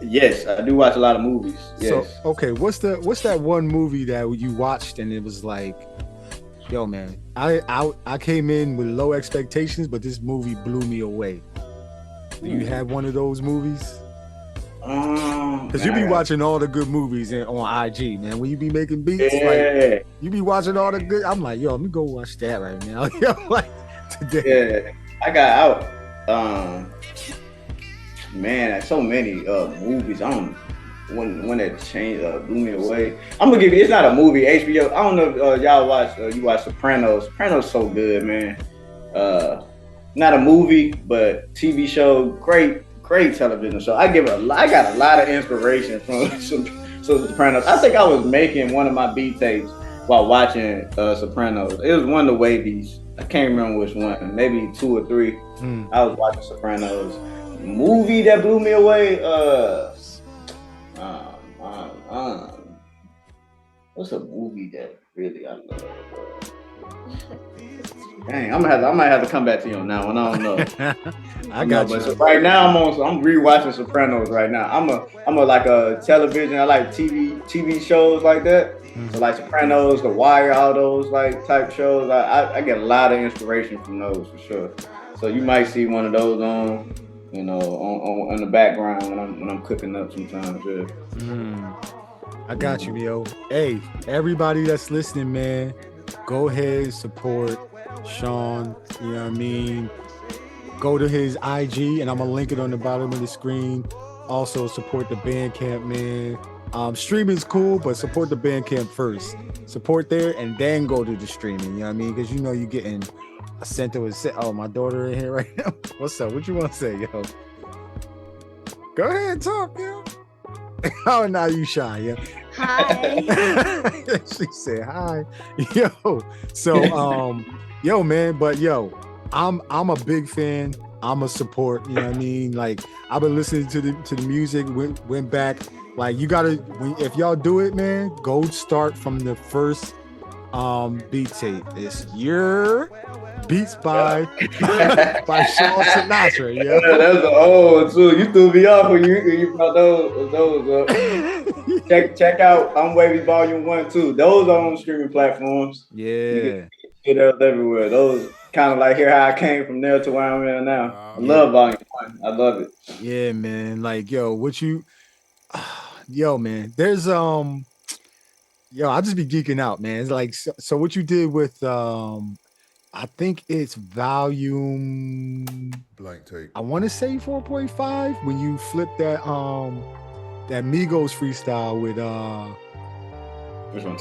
Yes, I do watch a lot of movies. Yes. So, okay, what's that one movie that you watched and it was like, yo, man, I came in with low expectations, but this movie blew me away. Do you have one of those movies? Because you be watching all the good movies on IG, man. When you be making beats, like, you be watching all the good. I'm like, yo, let me go watch that right now. Yo, like today. Yeah, I got out. man, so many movies. I don't when that changed blew me away. I'm gonna give you. It's not a movie. HBO. I don't know if y'all watch. You watch Sopranos. Sopranos so good, man. Not a movie, but TV show. Great television show. I got a lot of inspiration from Sopranos. I think I was making one of my beat tapes while watching Sopranos. It was one of the Wavies. I can't remember which one. Maybe 2 or 3. I was watching Sopranos. Movie that blew me away. What's a movie that really I love? Dang, I might have to come back to you on that one. I don't know. I got you. So right now I'm rewatching Sopranos right now. I'm a like a television. I like TV shows like that. So like Sopranos, The Wire, all those like type shows. I get a lot of inspiration from those for sure. So you might see one of those on, you know, on the background when I'm cooking up sometimes. Yeah. I got you, yo. Hey, everybody that's listening, man, go ahead, support Sean. You know what I mean? Go to his IG, and I'm gonna link it on the bottom of the screen. Also, support the Bandcamp, man. Streaming's cool, but support the Bandcamp first. Support there, and then go to the streaming. You know what I mean? Because you know you're getting a cent of a cent. Oh, my daughter in here right now. What's up? What you want to say, yo? Go ahead, talk, yo. Oh, now you shy, yo. Hi. She said hi. Yo. So, yo, man, but yo, I'm a big fan. I'm a support, you know what I mean? Like, I've been listening to the music, went back. Like, you gotta, if y'all do it, man, go start from the first beat tape. It's Your Beats by Shvnsinatra. Yeah, that's an old too. You threw me off when you brought those up. Check out I'm Wavy Volume 1, 2. Those are on streaming platforms. Yeah, get those everywhere. Those kind of like here how I came from there to where I'm at now. I love Volume 1. I love it. Yeah, man. Like, yo, man. There's I just be geeking out, man. It's like so what you did with I think it's volume blank tape. I want to say 4.5 when you flip that Migos freestyle with which one?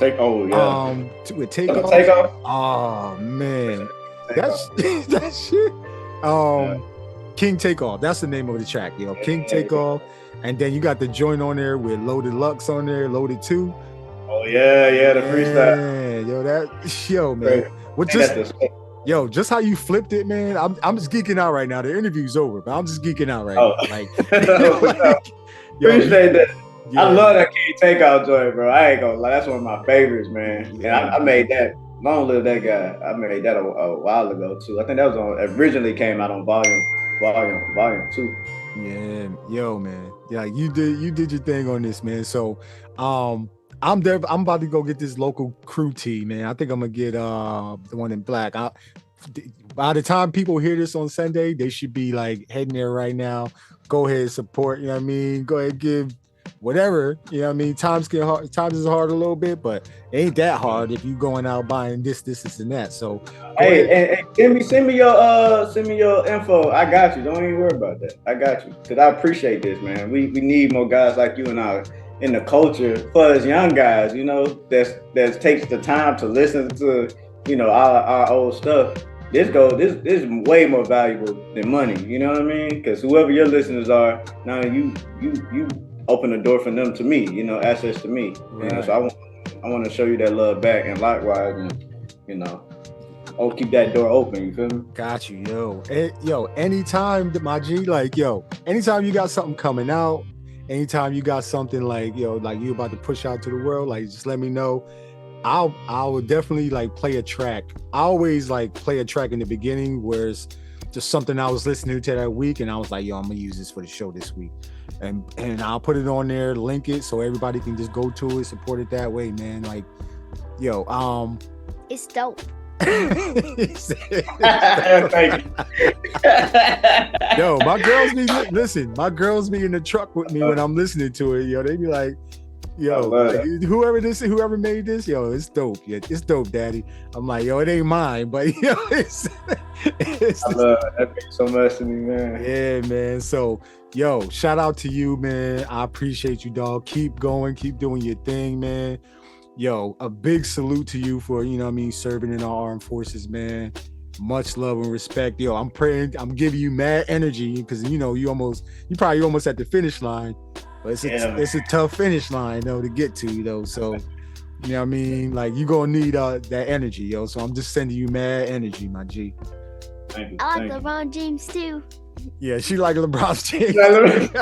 with Takeoff. Takeoff. Oh man, that's that shit. King Takeoff. That's the name of the track, yo. King Takeoff, and then you got the joint on there with Loaded Lux on there, Loaded 2. Oh yeah, the freestyle. Man. What just how you flipped it, man. I'm just geeking out right now. The interview's over, but I'm just geeking out right now. Like, appreciate that. Yeah. I love that King Takeoff joint, bro. I ain't gonna lie, that's one of my favorites, man. Yeah. And I made that. Long live that guy. I made that a while ago too. I think that was originally came out on volume 2. Yeah, yo, man. Yeah, you did your thing on this, man. So, I'm about to go get this local crew tee, man. I think I'm gonna get the one in black. By the time people hear this on Sunday, they should be like heading there right now. Go ahead, support. You know what I mean? Go ahead, give whatever. You know what I mean? Times is hard a little bit, but it ain't that hard if you going out buying this, and that. So hey, send me your info. I got you. Don't even worry about that. I got you. Cause I appreciate this, man. We need more guys like you and I in the culture for us young guys, you know, that takes the time to listen to, you know, our old stuff. This is way more valuable than money. You know what I mean? Because whoever your listeners are, now you open the door for them to me. You know, access to me. Right. You know? So I want to show you that love back, and likewise, and you know, keep that door open. You feel me? Got you, yo. Anytime, my G, like, anytime you got something coming out. Anytime you got something like, like you about to push out to the world, like just let me know. I will definitely like play a track. I always like play a track in the beginning where it's just something I was listening to that week, and I was like, I'm gonna use this for the show this week. And I'll put it on there, link it so everybody can just go to it, support it that way, man. Like, it's dope. Thank you. My girls be in the truck with me when I'm listening to it. They be like, Yo, like, whoever made this, yo, it's dope. Yeah, it's dope, Daddy. I'm like, yo, it ain't mine, but yo, it's I love that means so much to me, man. Yeah, man. So, yo, shout out to you, man. I appreciate you, dog. Keep going, keep doing your thing, man. Yo, a big salute to you for, you know what I mean, serving in our armed forces, man. Much love and respect. Yo, I'm praying, I'm giving you mad energy because, you know, you probably almost at the finish line, but it's a tough finish line, though, to get to, you know. So, you know what I mean? Like, you gonna need that energy, yo. So I'm just sending you mad energy, my G. Thank you. I like LeBron James, too. Yeah, she like LeBron James.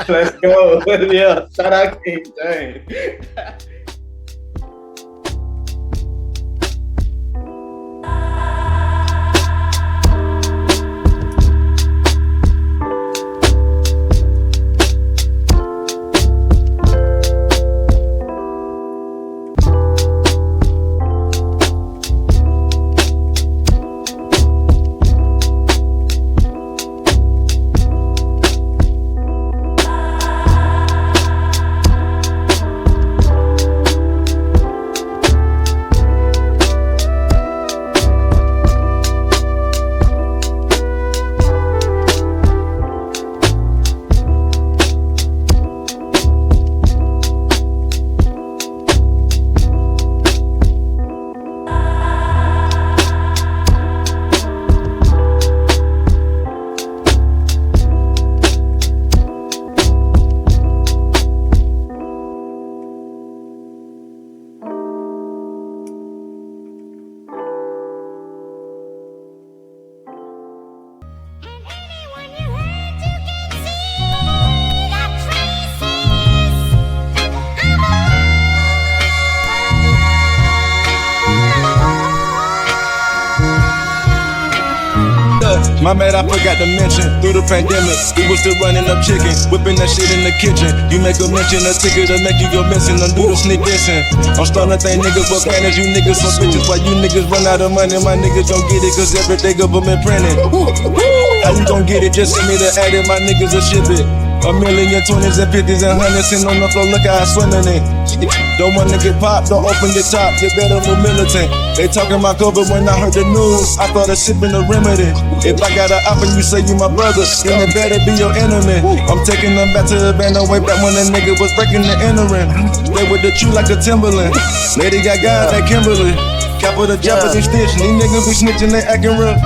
Let's go. Yeah, shout out King James. My bad, I forgot to mention, through the pandemic, we was still running up chicken, whipping that shit in the kitchen. You make a mention, a ticket to make you go missing, undo the sneak dissing. I'm starting to think niggas what manage you niggas some bitches. Why you niggas run out of money, my niggas don't get it, cause everything government printing. How you gon' get it? Just send me the ad and my niggas will ship it. A million, 20s and 50s and 100s sitting on the floor, look how I swimming in. Don't wanna get popped, don't open your top, you better move militant. They talking about COVID when I heard the news, I thought of sipping the remedy. If I got an op and you say you my brother, then it better be your enemy. I'm taking them back to the band, way back when the nigga was breaking the entering. Stay with the true like a Timberland, Lady Gaga, that Kimberly. Capital Japanese stitch, these niggas be snitching, they acting real.